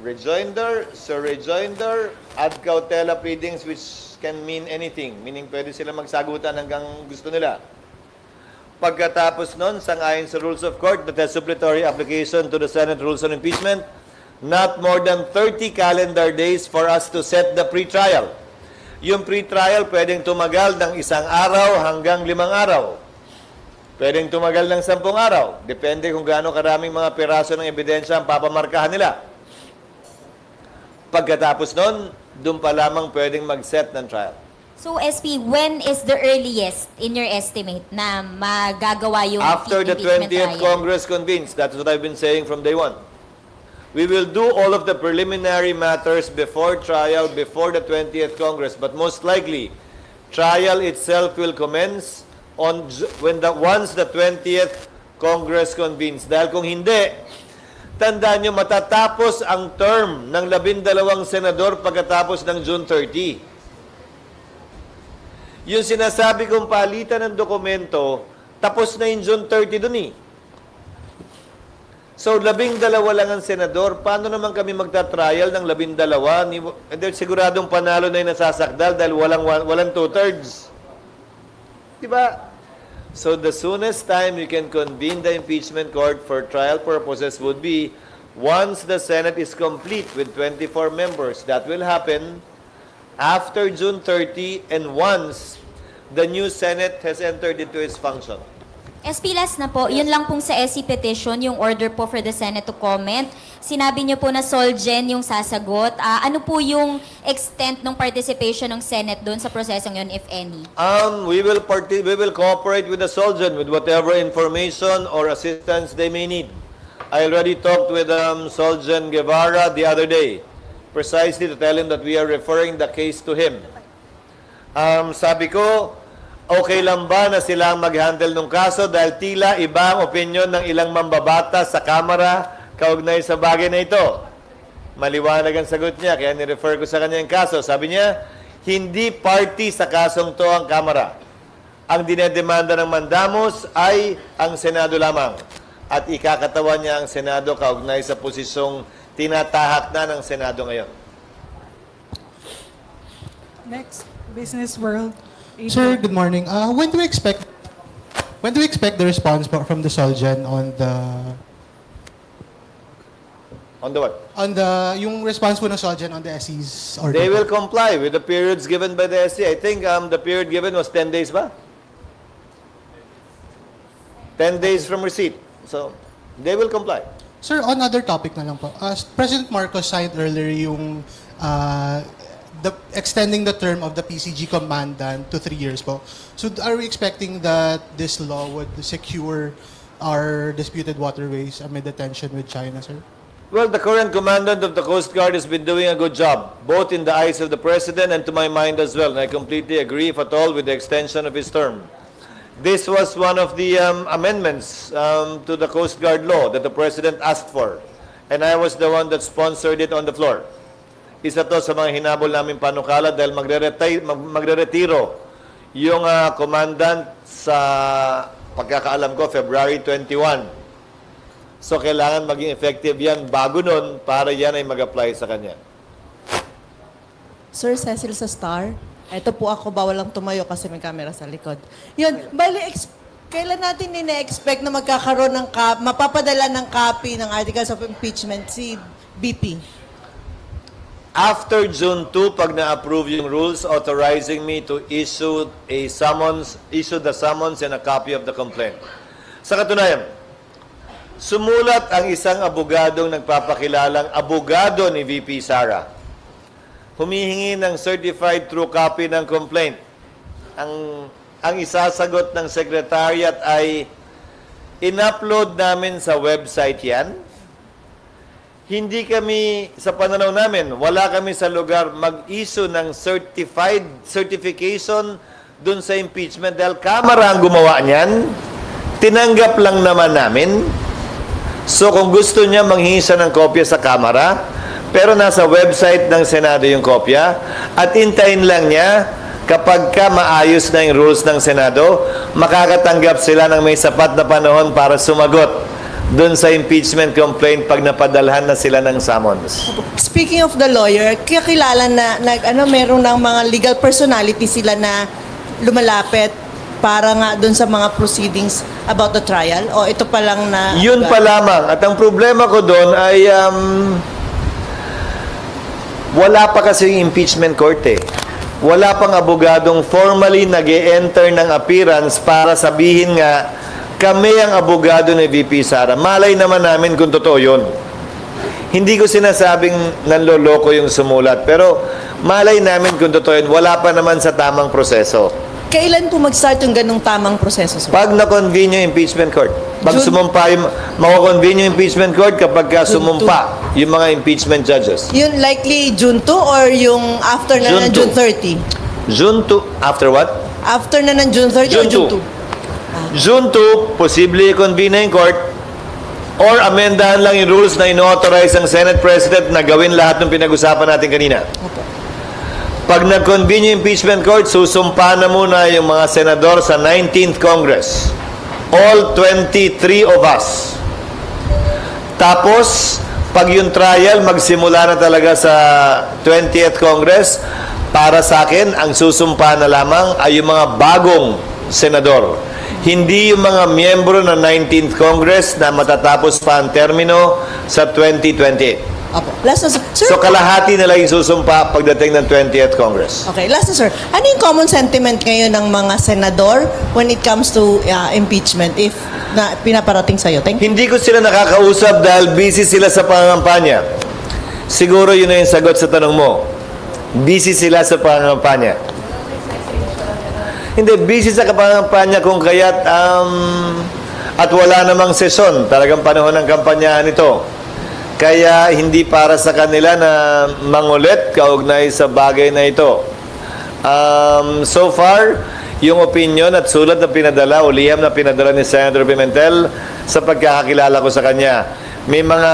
rejoinder, surrejoinder, ad cautela pleadings which can mean anything. Meaning, pwede sila magsagutan hanggang gusto nila. Pagkatapos nun, sang-ayon sa Rules of Court, that has supplementary application to the Senate Rules on Impeachment, not more than 30 calendar days for us to set the pre-trial. Yung pre-trial, pwedeng tumagal ng 1 araw hanggang 5 araw. Pwedeng tumagal ng 10 araw. Depende kung gaano karaming mga piraso ng ebidensya ang papamarkahan nila. Pagkatapos nun, doon pa lamang pwedeng mag-set ng trial. So, SP, when is the earliest, in your estimate, na magagawa yung After the impeachment 20th trial? Congress convenes. That's what I've been saying from day one. We will do all of the preliminary matters before trial, before the 20th Congress. But most likely, trial itself will commence once the 20th Congress convenes. Dahil kung hindi, tandaan nyo, matatapos ang term ng 12 senador pagkatapos ng June 30. Yung sinasabi kong palitan ng dokumento, tapos na yung June 30 dun eh. So, 12 lang ang senador. Paano naman kami magta-trial ng 12? Siguradong panalo na yung nasasakdal dahil walang 2/3. Diba? So, the soonest time you can convene the impeachment court for trial purposes would be once the Senate is complete with 24 members. That will happen after June 30 and once the new Senate has entered into its function. SP last na po, yun lang pong sa SC petition, yung order po for the Senate to comment. Sinabi niyo po na Solgen yung sasagot. Ano po yung extent ng participation ng Senate doon sa prosesong yun, if any? We will cooperate with the Solgen with whatever information or assistance they may need. I already talked with Solgen Guevara the other day, precisely to tell him that we are referring the case to him. Sabi ko, okay lang ba na sila mag-handle ng kaso dahil tila iba ang opinion ng ilang mambabata sa Kamara kaugnay sa bagay na ito? Maliwanag ang sagot niya, kaya ni-refer ko sa kanya yung kaso. Sabi niya, hindi party sa kasong to ang Kamara. Ang dinedemanda ng mandamos ay ang Senado lamang. At ikakatawan niya ang Senado kaugnay sa posisyong tinatahak na ng Senado ngayon. Next, Business World. Sir, good morning. When do we expect the response from the Solgen on the what? on the yung response po ng Solgen on the SC's order? They will comply with the periods given by the SC. I think the period given was 10 days ba? 10 days from receipt. So, they will comply. Sir, on other topic na lang po. President Marcos signed earlier yung extending the term of the PCG commandant to 3 years po. So are we expecting that this law would secure our disputed waterways amid the tension with China, sir? Well, the current commandant of the Coast Guard has been doing a good job, both in the eyes of the President and to my mind as well. And I completely agree, if at all, with the extension of his term. This was one of the amendments to the Coast Guard law that the President asked for. And I was the one that sponsored it on the floor. Isa to sa mga hinabol namin panukala dahil magre-retiro yung commandant sa pagkakaalam ko, February 21. So, kailangan maging effective yan bago nun para yan ay mag-apply sa kanya. Sir Cecil sa Star, ito po ako, bawal lang tumayo kasi may camera sa likod. Yun, bali, kailan natin ina-expect na magkakaroon ng mapapadala ng copy ng Articles of Impeachment si BP? After June 2, pag na-approve yung rules authorizing me to issue the summons and a copy of the complaint. Sa katunayan, sumulat ang isang abogadong nagpapakilalang abogado ni VP Sara. Humihingi ng certified true copy ng complaint. Ang isasagot ng secretariat ay in-upload namin sa website yan. Hindi kami, sa pananaw namin, wala kami sa lugar mag-issue ng certification dun sa impeachment dahil Kamara ang gumawa niyan. Tinanggap lang naman namin. So kung gusto niya, manghingi siya ng kopya sa Kamara, pero nasa website ng Senado yung kopya, at hintayin lang niya kapag maayos na yung rules ng Senado, makakatanggap sila ng may sapat na panahon para sumagot doon sa impeachment complaint pag napadalhan na sila ng summons. Speaking of the lawyer, kakilala na meron ng mga legal personality sila na lumalapit para nga doon sa mga proceedings about the trial? O ito pa lang na... Yun pa lamang. At ang problema ko doon ay wala pa kasi yung impeachment court eh. Wala pang abogadong formally nag-e-enter ng appearance para sabihin nga kami ang abogado ni VP Sara. Malay naman namin kung totoo yun. Hindi ko sinasabing nanloloko yung sumulat, pero malay namin kung totoo yun. Wala pa naman sa tamang proseso. Kailan po mag-start yung ganung tamang proseso, sir? Pag na-convene yung impeachment court. Pag sumumpa yung, mako-convene yung impeachment court kapag sumumpa yung mga impeachment judges. Yun likely June 2 or yung after na ng June 30? June 2. After what? After na ng June 30 or June 2? June 2, posible i-convene yung court or amendahan lang yung rules na ino-authorize ang Senate President na gawin lahat ng pinag-usapan natin kanina. Pag nag-convene yung impeachment court, susumpa na muna yung mga senador sa 19th Congress. All 23 of us. Tapos, pag yung trial, magsimula na talaga sa 20th Congress, para sa akin, ang susumpa na lamang ay yung mga bagong senador. Hindi yung mga miyembro ng 19th Congress na matatapos pa ang termino sa 2028. Opo. Last na, sir. So, kalahati na lang yung susumpa pagdating ng 20th Congress. Okay, last na, sir. Ano yung common sentiment ngayon ng mga senador when it comes to impeachment if na pinaparating sa'yo? Thank you. Hindi ko sila nakakausap dahil busy sila sa pangangampanya. Siguro yun na yung sagot sa tanong mo. Busy sila sa pangangampanya. Hindi, busy sa pangangampanya kung kaya't at wala namang sesyon. Talagang panahon ng kampanyahan ito. Kaya hindi para sa kanila na mangulit kaugnay sa bagay na ito. So far, yung opinion at sulat na pinadala o liham na pinadala ni Senator Pimentel sa pagkakakilala ko sa kanya, may mga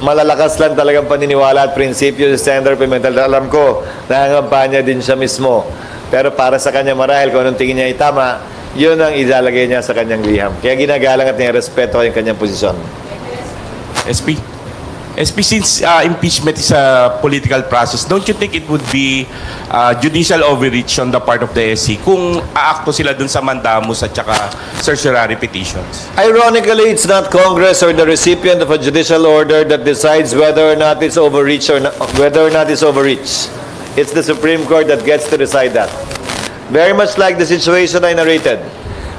malalakas lang talagang paniniwala at prinsipyo si Senator Pimentel. Alam ko, nangangampanya din siya mismo. Pero para sa kanya marahil kung anong tingin niya ay tama, yun ang ilalagay niya sa kanyang liham. Kaya ginagalang at nirespeto yung kanyang posisyon. SP, since impeachment is a political process, don't you think it would be judicial overreach on the part of the SC kung aakto sila dun sa mandamus at saka certiorari petitions? Ironically, it's not Congress or the recipient of a judicial order that decides whether or not it's overreach or not, whether or not it's overreach. It's the Supreme Court that gets to decide that. Very much like the situation I narrated.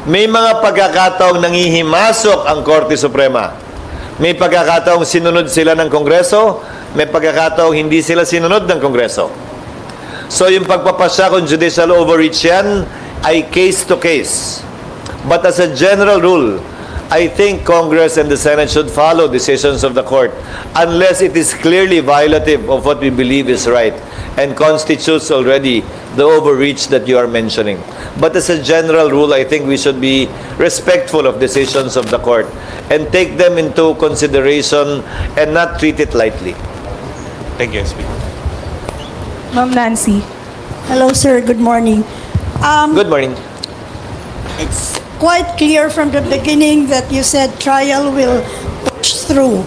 May mga pagkakataong nangihimasok ang Korte Suprema. May pagkakataong sinunod sila ng Kongreso, may pagkakataong hindi sila sinunod ng Kongreso. So yung pagpapasya kung judicial overreach yan ay case to case. But as a general rule, I think Congress and the Senate should follow decisions of the court unless it is clearly violative of what we believe is right and constitutes already the overreach that you are mentioning. But as a general rule, I think we should be respectful of decisions of the court and take them into consideration and not treat it lightly. Thank you, SP. Ma'am Nancy. Hello, sir. Good morning. Good morning. It's quite clear from the beginning that you said trial will push through.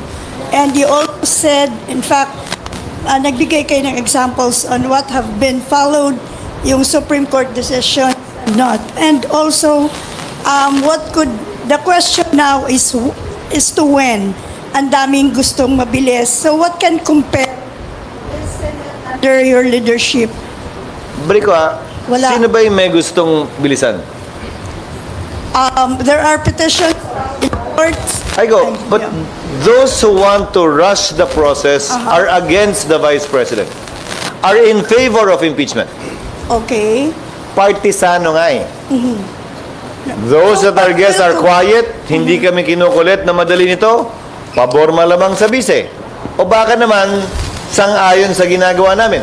And you also said, in fact, nagbigay kayo ng examples on what have been followed, yung Supreme Court decision, not. And also, the question now is to when. Ang daming gustong mabilis. So what can compare under your leadership? Briko, Wala. sino ba yung may gustong bilisan? There are petitions in courts. I go, but those who want to rush the process are against the Vice President, are in favor of impeachment. Okay. Partisano nga eh. Those that are against are quiet, hindi kami kinukulit na madali nito, pabor malamang sa bise. O baka naman, sang-ayon sa ginagawa namin.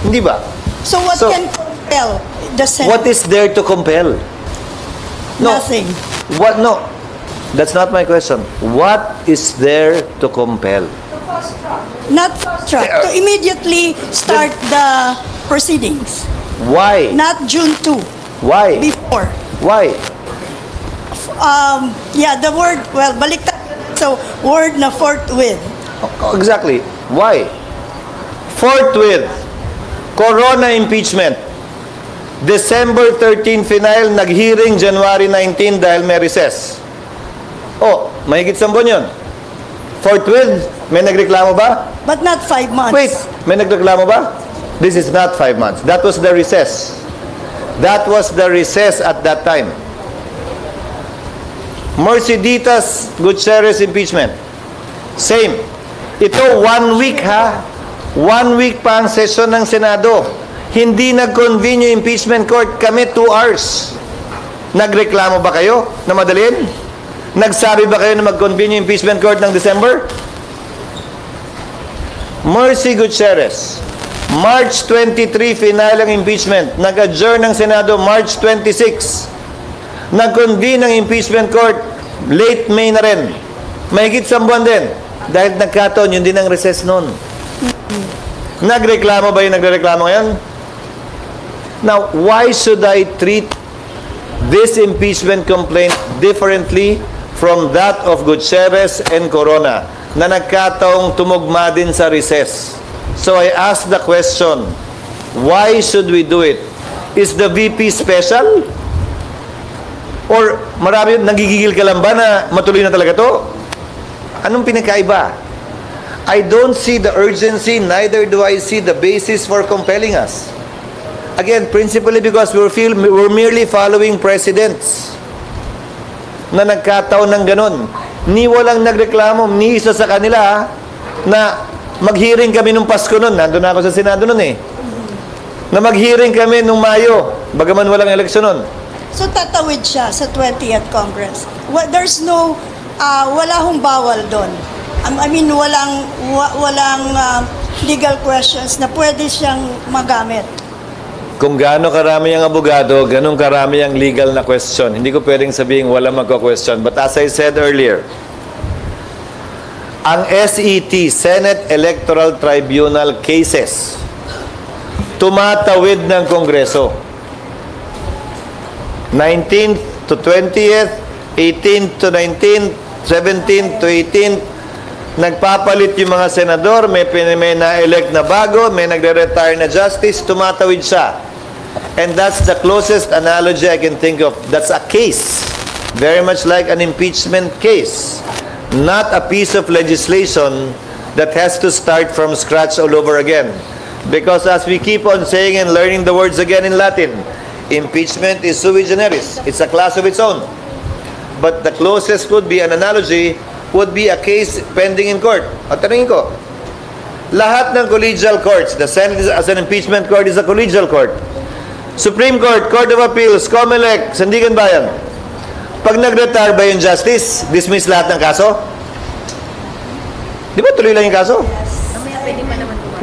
Hindi ba? So what can compel the Senate? What is there to compel? No. Nothing. What? No. That's not my question. What is there to compel? Not fast track. To immediately start the proceedings. Why? Not June 2. Why? Before. Why? Yeah, the word, well, baliktad. So, word na forthwith. Exactly. Why? Forthwith. Corona impeachment. December 13 final, nag-hearing January 19 dahil may recess. Oh, mahigit 10 buwan yun. Forthwith, may nagreklamo ba? But not 5 months. Wait, may nagreklamo ba? This is not 5 months. That was the recess. That was the recess at that time. Mercedes Gutierrez impeachment. Same. Ito, 1 week ha. 1 week pa ang session ng Senado. Hindi nag-convene yung impeachment court. Kami 2 hours. Nagreklamo ba kayo na madalin? Nagsabi ba kayo na mag-convene yung impeachment court ng December? Mercy Gutierrez. March 23, final ang impeachment. Nag-adjourn ng Senado March 26. Nag-convene ang impeachment court, late May na rin. Mahigit sa buwan din. Dahil nagkataon, yun din ang recess noon. Nagreklamo ba yung nagreklamo ngayon? Now, why should I treat this impeachment complaint differently from that of Gutierrez and Corona na nagkataong tumugma din sa recess? So I ask the question, why should we do it? Is the VP special? Or marami, nagigigil ka lang ba na matuloy na talaga to? Anong pinakaiba? I don't see the urgency, neither do I see the basis for compelling us. Again, principally because we're merely following precedents na nagkataon ng ganun. Ni walang nagreklamo, ni isa sa kanila na mag-hearing kami nung Pasko nun. Nandun ako sa Senado nun eh. Na mag-hearing kami nung Mayo, bagaman walang eleksyon nun. So tatawid siya sa 20th Congress. There's no, wala hong bawal doon. I mean, walang legal questions na pwede siyang magamit. Kung gaano karami ang abogado, ganun karami ang legal na question. Hindi ko pwedeng sabihin wala magko-question. But as I said earlier, ang SET, Senate Electoral Tribunal cases, tumatawid ng Kongreso. 19th to 20th, 18th to 19th, 17th to 18th, nagpapalit yung mga senador, may na-elect na bago, may nagre-retire na justice, tumatawid siya. And that's the closest analogy I can think of. That's a case. Very much like an impeachment case. Not a piece of legislation that has to start from scratch all over again. Because as we keep on saying and learning the words again in Latin, impeachment is sui generis. It's a class of its own. But the closest would be an analogy would be a case pending in court. At tanungin ko, lahat ng collegial courts, the Senate as an impeachment court is a collegial court. Supreme Court, Court of Appeals, COMELEC, Sandigan Bayan. Pag nag-retire ba yung justice, dismiss lahat ng kaso? Di ba tuloy lang yung kaso?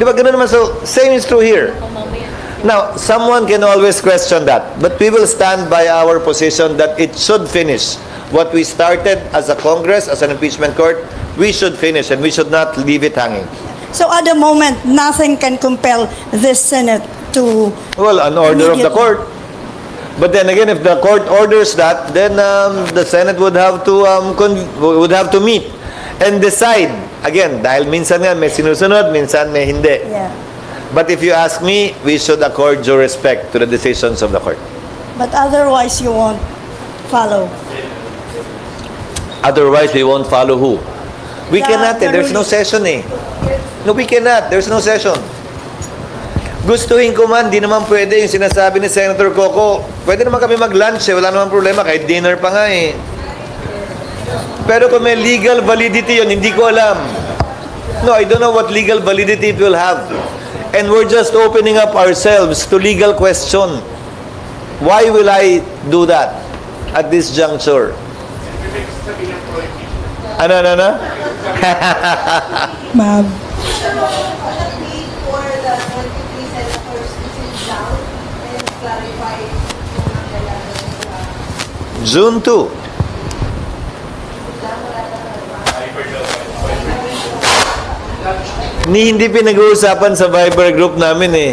Di ba ganun naman? So, same is true here. Now, someone can always question that. But we will stand by our position that it should finish. What we started as a Congress, as an impeachment court, we should finish and we should not leave it hanging. So at the moment, nothing can compel this Senate to... Well, an order of the court. But then again, if the court orders that, then the Senate would have to meet and decide. Again, dahil minsan nga may sinusunod, minsan may hindi. Yeah. But if you ask me, we should accord due respect to the decisions of the court. But otherwise, you won't follow. Otherwise, we won't follow who? We cannot. There's no session eh. No, we cannot. There's no session. Gustuhin ko man, di naman pwede yung sinasabi ni Senator Coco. Pwede naman kami mag-lunch eh. Wala naman problema. Kahit dinner pa nga eh. Pero kung may legal validity yun, hindi ko alam. No, I don't know what legal validity it will have. And we're just opening up ourselves to legal question. Why will I do that at this juncture? Ano? Ma'am. June 2. Hindi pinag-uusapan sa Viber group namin eh.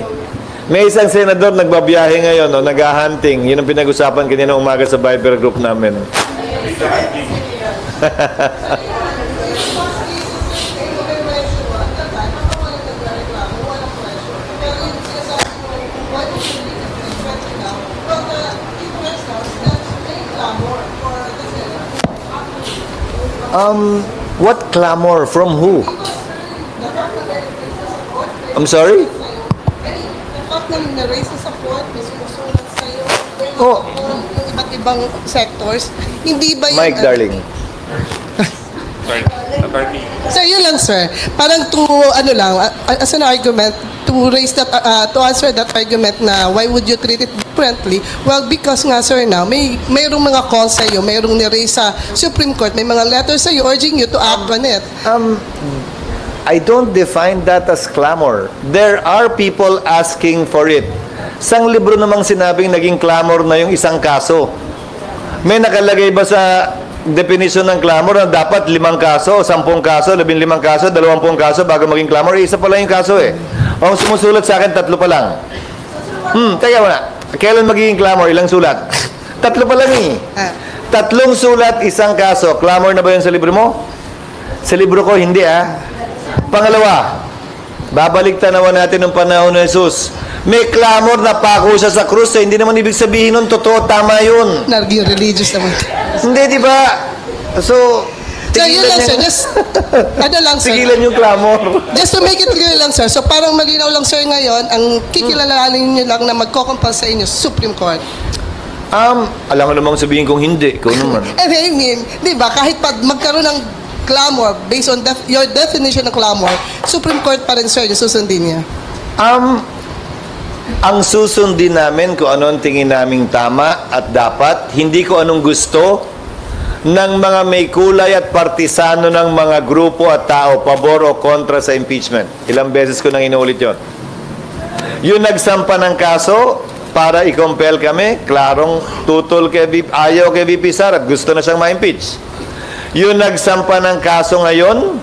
May isang senador nagbabiyahe ngayon, no, nag-hunting. Yun ang pinag-usapan kanina umaga sa Viber group namin. What clamor? From who? I'm sorry? Oh, iba't ibang sectors. Hindi ba yun? Mike, darling. Sorry, attorney. Sir, yun lang, sir. Parang to, as an argument, to raise that, to answer that argument na why would you treat it differently? Well, because nga, sir, now, mayroong mga calls sa'yo, mayroong ni-raise sa Supreme Court, may mga letters sa'yo urging you to act on it. I don't define that as clamor. There are people asking for it. Sang libro namang sinabing naging clamor na yung isang kaso. May nakalagay ba sa definition ng clamor na dapat 5 kaso, 10 kaso, 15 kaso, 20 kaso bago maging clamor? Isa pa lang yung kaso eh. O ang sumusulat sa akin, 3 pa lang. Teka muna. Kailan magiging clamor? Ilang sulat? 3 pa lang eh. 3 sulat, 1 kaso. Clamor na ba yun sa libro mo? Sa libro ko, hindi Pangalawa, babalik tanawan natin ng panahon ni Jesus. May clamor na pako siya sa krus. Hindi naman ibig sabihin nun, totoo, tama yun. Naging religious naman. Hindi, di ba? So, So, yun lang, sir. Just, sir. tigilan yung clamor. Just to make it clear lang, sir. So, parang malinaw lang, sir, ngayon, ang kikilalanin nyo lang na magkocompel sa inyo, Supreme Court. Alam mo namang sabihin kong hindi. Ikaw naman. And I mean, di ba, kahit pag magkaroon ng clamor, based on your definition ng clamor, Supreme Court pa rin, sir, yung susundin niya. Ang susundin namin kung ano ang tingin naming tama at dapat, hindi ko anong gusto ng mga may kulay at partisano ng mga grupo at tao, pabor o kontra sa impeachment. Ilang beses ko nang inuulit yun. Yung nagsampa ng kaso para i-compel kami, klarong tutol kay ayaw kay VP Sara at gusto na siyang ma-impeach. Yung nagsampa ng kaso ngayon,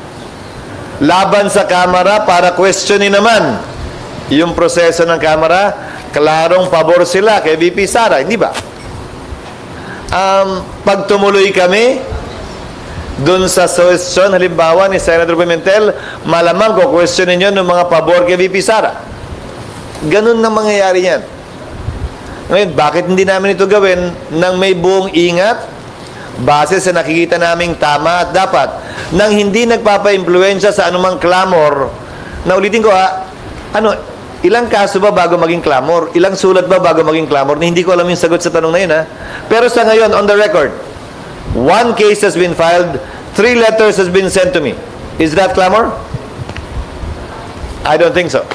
laban sa Kamara para questionin naman yung proseso ng Kamara, klarong pabor sila kay VP Sara, hindi ba? Pag tumuloy kami dun sa question, halimbawa ni Senator Pimentel, malamang ko questionin yun ng mga pabor kay VP Sara. Ganun na mangyayari yan. Ngayon, bakit hindi namin ito gawin nang may buong ingat base sa nakikita naming tama at dapat, nang hindi nagpapa-impluensya sa anumang clamor? Na ulitin ko ilang kaso ba bago maging clamor? Ilang sulat ba bago maging clamor? Hindi ko alam yung sagot sa tanong na yun Pero sa ngayon, on the record, 1 case has been filed, 3 letters has been sent to me. Is that clamor? I don't think so.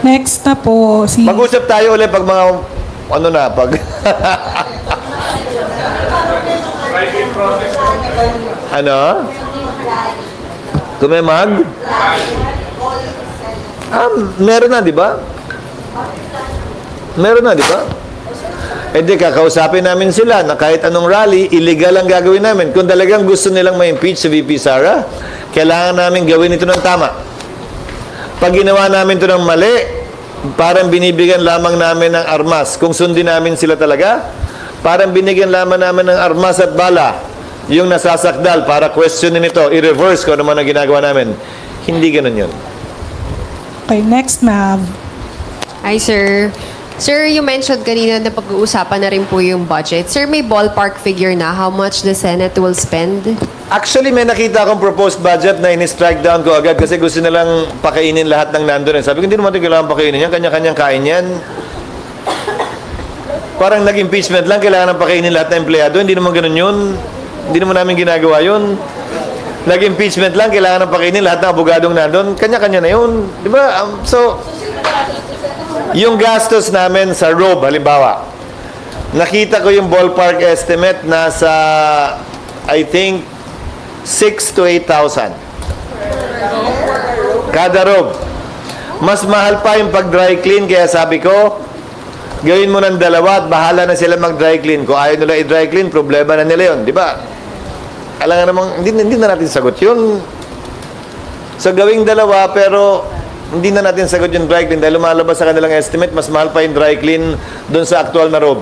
Next na po si... Mag-usap tayo ulit pag mga pag Kung may meron na, di ba? Meron na, di ba? Di kakausapin namin sila na kahit anong rally, illegal ang gagawin namin. Kung talagang gusto nilang ma-impeach si VP Sara, kailangan namin gawin ito ng tama. Pag ginawa namin ito ng mali, parang binibigyan lamang namin ng armas. Kung sundin namin sila talaga, parang binigyan lamang namin ng armas at bala yung nasasakdal para questionin ito, i-reverse kung ano man ang ginagawa namin. Hindi ganun yun. Okay, next, ma'am. Hi, sir. Sir, you mentioned kanina na pag-uusapan na rin po yung budget. Sir, may ballpark figure na how much the Senate will spend? Actually, may nakita akong proposed budget na in-strike down ko agad kasi gusto nilang pakainin lahat ng nandun. Sabi ko, hindi naman ito kailangan pakainin yan. Kanya-kanyang kain yan. Parang nag-impeachment lang, kailangan ng pakainin lahat ng empleyado. Hindi naman ganun yun. Hindi naman namin ginagawa yun. Nag-impeachment lang, kailangan ng pakainin lahat ng abogadong nandun. Kanya-kanya na yun. Di ba? Yung gastos namin sa robe, halimbawa, nakita ko yung ballpark estimate nasa, I think, 6,000 to 8,000. Kada robe. Mas mahal pa yung pag-dry clean, kaya sabi ko, gawin mo ng 2 at bahala na sila mag-dry clean. Kung ayaw nila i-dry clean, problema na nila yun. Di ba? Alam nga namang, hindi na natin sagot yun. So, gawing 2, pero hindi na natin sagot yung dry clean dahil lumalabas sa kanilang estimate, mas mahal pa yung dry clean doon sa actual na robe.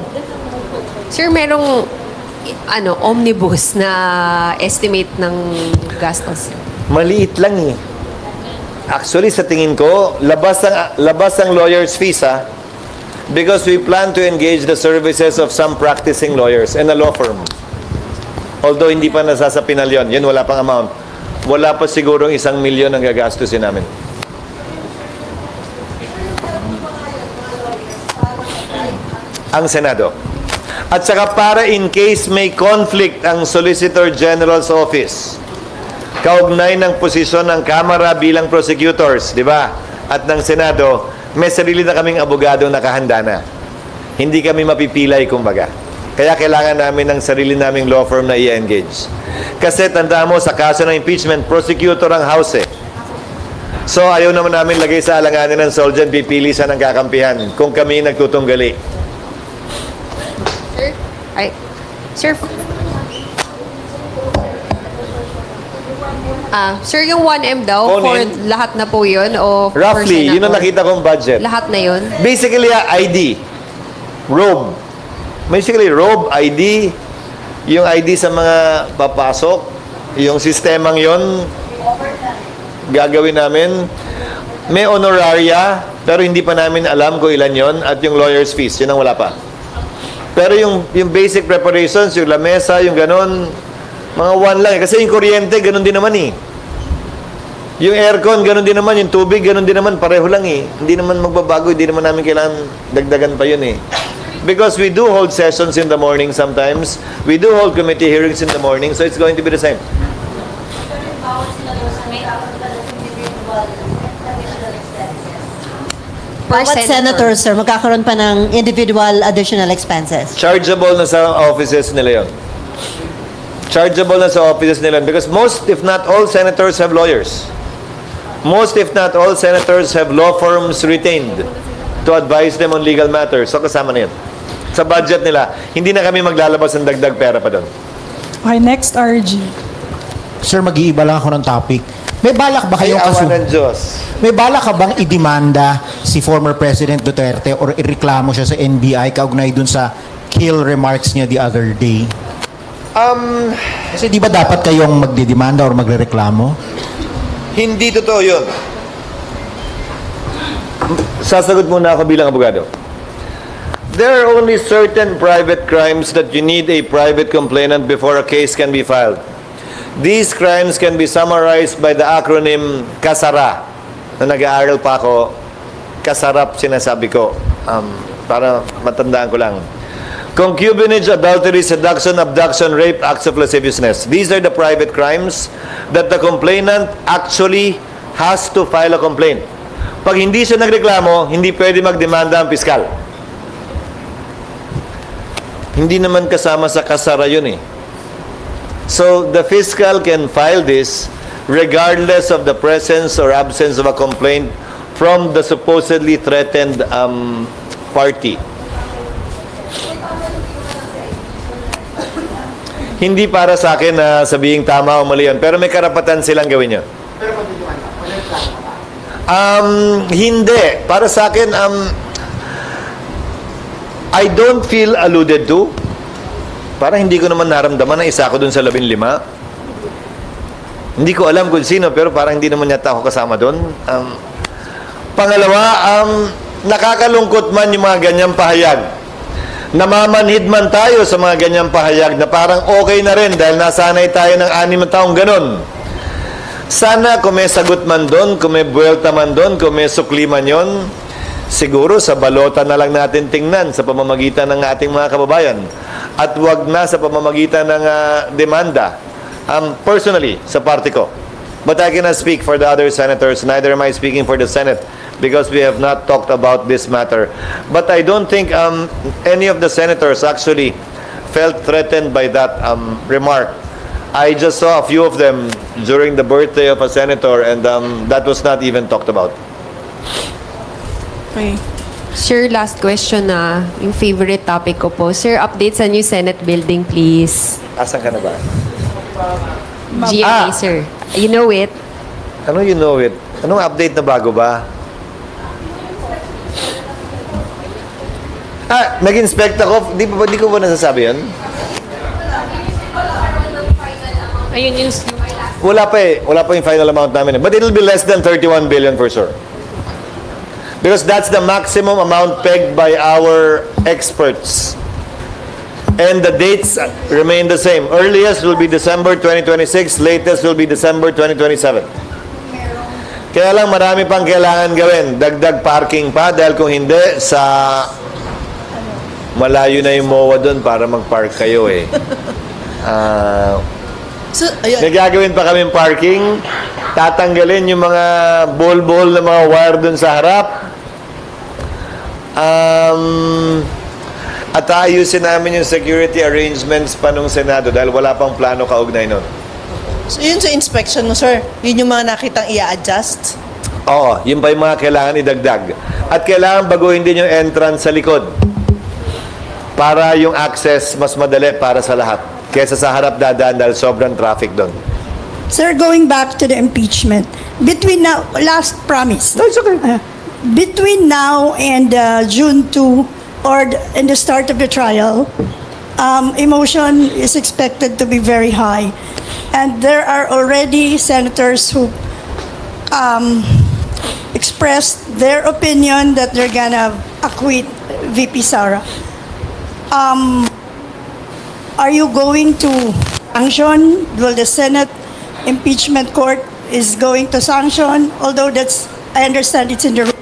Sir, merong omnibus na estimate ng gastos? Maliit lang eh. Actually, sa tingin ko, labas ang lawyer's fees because we plan to engage the services of some practicing lawyers and a law firm. Although hindi pa nasasapinal yun wala pang amount. Wala pa sigurong 1 milyon ang gagastusin namin. Ang Senado. At saka para in case may conflict ang Solicitor General's Office, kaugnay ng posisyon ng Kamara bilang prosecutors, di ba? At ng Senado, may sarili na kaming abogadong nakahanda na. Hindi kami mapipilay, kumbaga. Kaya kailangan namin ng sarili naming law firm na i-engage. Kasi tandaan mo, sa kaso ng impeachment, prosecutor ang House So ayaw naman namin lagay sa alanganin ng Solgen, pipili siya ng kakampihan kung kami nagtutunggali. Sir, Sir, yung 1M daw, for Kunin. lahat na po yun? O for Roughly, yun ang senator? nakita kong budget. Lahat na yun? Basically, ID. Robe. Basically, robe, ID, yung ID sa mga papasok, yung sistemang yon gagawin namin. May honoraria, pero hindi pa namin alam kung ilan yon, at yung lawyer's fees, yun ang wala pa. Pero yung basic preparations, yung lamesa, yung ganon, mga 1 lang. Kasi yung kuryente, ganon din naman eh. Yung aircon, ganon din naman. Yung tubig, ganon din naman. Pareho lang eh. Hindi naman magbabago. Hindi naman namin kailangan dagdagan pa yun eh. Because we do hold sessions in the morning sometimes. We do hold committee hearings in the morning. So it's going to be the same. Bawat senator, sir, magkakaroon pa ng individual additional expenses. Chargeable na sa offices nila yun. Chargeable na sa offices nila. Because most, if not all, senators have lawyers. Most, if not all, senators have law firms retained to advise them on legal matters. So, kasama na yun. Sa budget nila, hindi na kami maglalabas ng dagdag pera pa doon. Okay, next, RG. Sir, mag-iiba lang ako ng topic. May balak ba Ay, kayong awa ng Diyos. May balak ka bang idemanda si former President Duterte or ireklamo siya sa NBI kaugnay dun sa kill remarks niya the other day? Kasi di ba dapat kayong magdidemanda or magrereklamo? Hindi totoo yun. Sasagot muna ako bilang abogado. There are only certain private crimes that you need a private complainant before a case can be filed. These crimes can be summarized by the acronym KASARA. Na nag-aaral pa ako, kasarap sinasabi ko. Para matandaan ko lang. Concubinage, adultery, seduction, abduction, rape, acts of lasciviousness. These are the private crimes that the complainant actually has to file a complaint. Pag hindi siya nagreklamo, hindi pwede magdemanda ang piskal. Hindi naman kasama sa kasara yun eh. So, the fiscal can file this regardless of the presence or absence of a complaint from the supposedly threatened party. Hindi para sa akin na sabihing tama o mali yun, pero may karapatan silang gawin yun. Hindi. Para sa akin, I don't feel alluded to. Para hindi ko naman naramdaman na isa ako dun sa 15. Hindi ko alam kung sino, pero parang hindi naman yata ako kasama dun. Pangalawa, nakakalungkot man yung mga ganyang pahayag. Namamanhid man tayo sa mga ganyang pahayag na parang okay na rin dahil nasanay tayo ng 6 taong ganon. Sana kung may sagot man doon, kung may buwelta man doon, kung may sukli man yun, siguro sa balota na lang natin tingnan sa pamamagitan ng ating mga kababayan. At wag na sa pamamagitan ng demanda. Personally, sa party ko. But I cannot speak for the other senators, neither am I speaking for the Senate because we have not talked about this matter. But I don't think any of the senators actually felt threatened by that remark. I just saw a few of them during the birthday of a senator and that was not even talked about. Okay. Sir, last question na. Yung favorite topic ko po. Sir, update sa new Senate building, please. Asan ka na ba? GMA, sir. You know it? Ano you know it? Anong update na bago ba? Nag-inspect ako. Di ko ba nasasabi yun? Ayun yung... Wala pa eh. Wala pa yung final amount namin. But it'll be less than 31 billion for sure. Because that's the maximum amount pegged by our experts. And the dates remain the same. Earliest will be December 2026. Latest will be December 2027. Kaya lang marami pang kailangan gawin. Dagdag parking pa dahil kung hindi, sa malayo na yung MOA doon para mag-park kayo eh. May gagawin pa kaming parking. Tatanggalin yung mga bol-bol na mga wire doon sa harap. At ayusin namin yung security arrangements pa nung Senado dahil wala pang plano kaugnay nun. So yun sa inspection mo, sir, yun yung mga nakitang i-adjust? Oo, yun pa yung mga kailangan idagdag. At kailangan baguhin din yung entrance sa likod. para yung access mas madali para sa lahat. Kesa sa harap dadaan dahil sobrang traffic doon. Sir, going back to the impeachment, between now, last promise. No, it's okay. Between now and June 2 or in the start of the trial, emotion is expected to be very high. And there are already senators who expressed their opinion that they're gonna acquit VP Sara. Are you going to sanction? Will the Senate impeachment court is going to sanction? Although that's, I understand it's in the rules.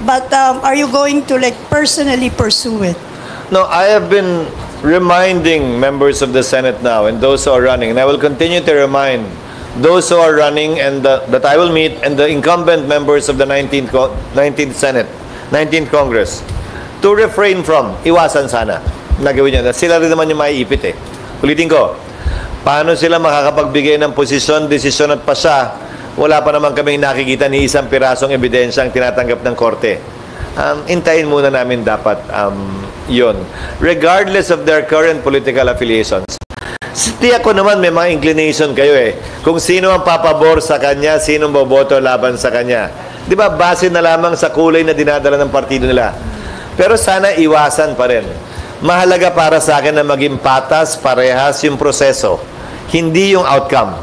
But are you going to like personally pursue it? No, I have been reminding members of the Senate now and those who are running, and I will continue to remind those who are running and that I will meet and the incumbent members of the 19th Senate, 19th Congress, to refrain from, iwasan sana, nagawin nyo. Sila rin naman yung maiipit eh. Ulitin ko, paano sila makakapagbigay ng posisyon, desisyon at pasya, wala pa naman kaming nakikita ni isang pirasong ebidensya ang tinatanggap ng korte. Intayin muna namin dapat yon, regardless of their current political affiliations. Tiyak ko naman may mga inclination kayo eh. Kung sino ang papabor sa kanya, sino ang boboto laban sa kanya. Di ba, base na lamang sa kulay na dinadala ng partido nila. Pero sana iwasan pa rin. Mahalaga para sa akin na maging patas, parehas yung proseso, hindi yung outcome.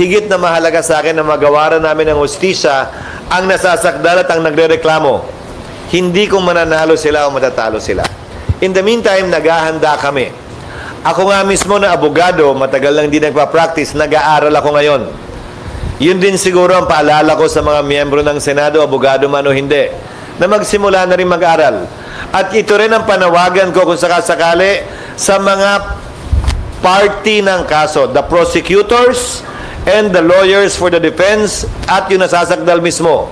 Higit na mahalaga sa akin na magawaran namin ng hustisya ang nasasakdal at ang nagrereklamo. Hindi kung mananalo sila o matatalo sila. In the meantime, naghahanda kami. Ako nga mismo na abogado, matagal lang din nagpa-practice, nag-aaral ako ngayon. Yun din siguro ang paalala ko sa mga miyembro ng Senado, abogado man o hindi, na magsimula na rin mag-aral. At ito rin ang panawagan ko kung sakasakali sa mga party ng kaso, the prosecutors and the lawyers for the defense at yung nasasakdal mismo.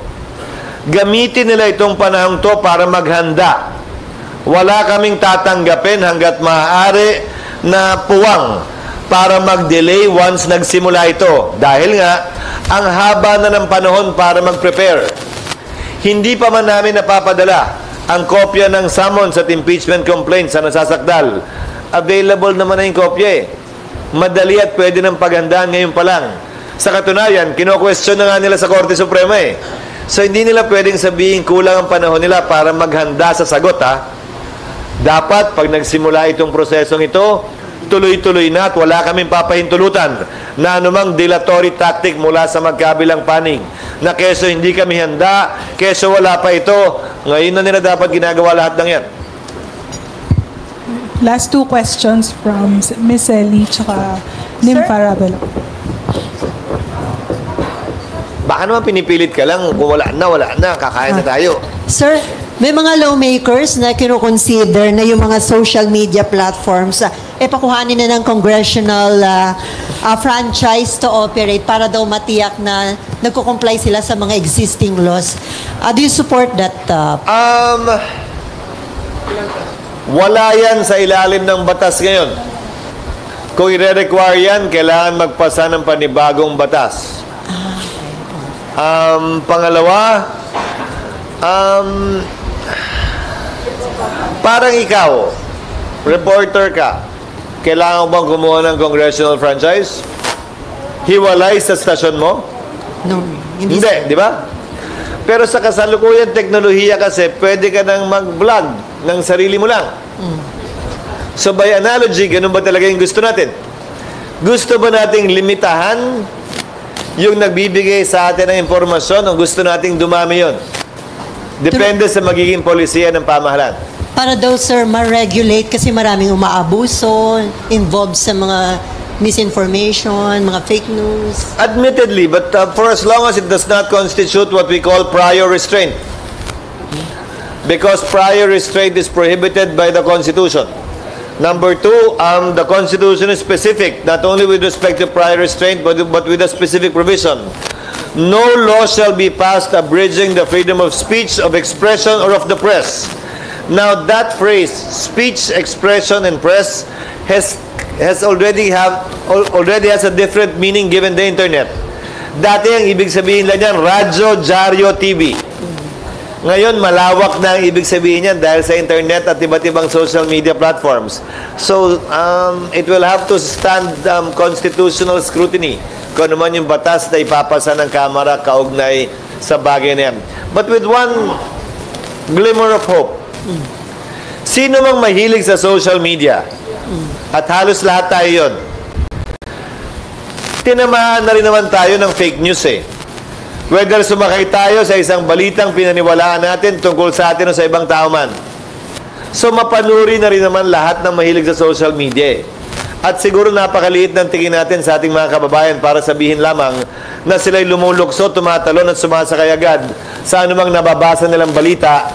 Gamitin nila itong panahong to para maghanda. Wala kaming tatanggapin hanggat maaari na puwang para mag-delay once nagsimula ito. Dahil nga, ang haba na ng panahon para mag-prepare. Hindi pa man namin napapadala ang kopya ng summons at impeachment complaint sa nasasakdal. Available naman na yung kopya eh. Madali at pwede ng paghandaan ngayon pa lang. Sa katunayan, kino-question na nga nila sa Korte Suprema eh. So hindi nila pwedeng sabihin kulang ang panahon nila para maghanda sa sagot ha. Dapat pag nagsimula itong prosesong ito, tuloy-tuloy na at wala kaming papahintulutan na anumang dilatory tactic mula sa magkabilang panig. Na keso hindi kami handa, keso wala pa ito, ngayon na nila dapat ginagawa lahat ng yan. Last two questions from Ms. Ellie tsaka Nympha Ravelo. Baka naman pinipilit ka lang, kung wala na, kakain na tayo. Sir, may mga lawmakers na kinukonsider na yung mga social media platforms pakuhanin na ng congressional franchise to operate para daw matiyak na nagko-comply sila sa mga existing laws. Do you support that? Wala yan sa ilalim ng batas ngayon. Kung i-require yan, kailangan magpasa ng panibagong batas. Pangalawa, parang ikaw, reporter ka, kailangan bang kumuha ng congressional franchise? Hiwalay sa stasyon mo? No, hindi, di ba? Pero sa kasalukuyan teknolohiya kasi, pwede ka nang mag-vlog ng sarili mo lang. So by analogy, ganun ba talaga yung gusto natin? Gusto ba nating limitahan yung nagbibigay sa atin ng impormasyon o gusto nating dumami yon? Depende sa magiging polisiya ng pamahalaan. Para daw, sir, ma-regulate kasi maraming umaabuso, involved sa mga misinformation, mga fake news. Admittedly, but for as long as it does not constitute what we call prior restraint. Because prior restraint is prohibited by the Constitution. Number two, the Constitution is specific, not only with respect to prior restraint, but with a specific provision. No law shall be passed abridging the freedom of speech, of expression, or of the press. Now, that phrase, speech, expression, and press, already has a different meaning given the internet. Dati ang ibig sabihin lang yan, radyo, dyaryo, TV. Ngayon, malawak na ang ibig sabihin niyan dahil sa internet at iba't ibang social media platforms. So, it will have to stand constitutional scrutiny kung ano man yung batas na ipapasa ng Kamara kaugnay sa bagay na yan. But with one glimmer of hope, sino mang mahilig sa social media, at halos lahat tayo yun, tinamaan na rin naman tayo ng fake news eh. Whether sumakay tayo sa isang balitang pinaniwalaan natin tungkol sa atin o sa ibang tao man. So mapanuri na rin naman lahat ng mahilig sa social media. At siguro napakaliit ng tingin natin sa ating mga kababayan para sabihin lamang na sila'y lumulukso, tumatalon at sumasakay agad sa anumang nababasa nilang balita,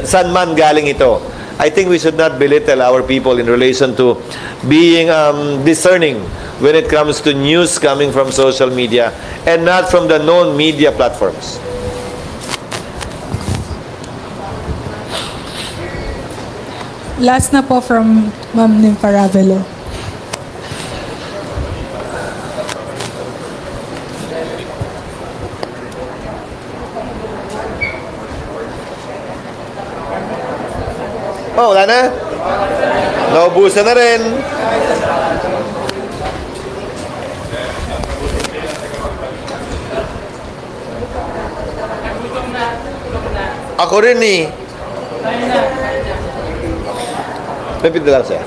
saan man galing ito. I think we should not belittle our people in relation to being discerning when it comes to news coming from social media and not from the known media platforms. Last na po from Ma'am Nympha Ravelo. Oh, wala na? Naubusan na rin. Ako rin eh. Pipid na lang siya.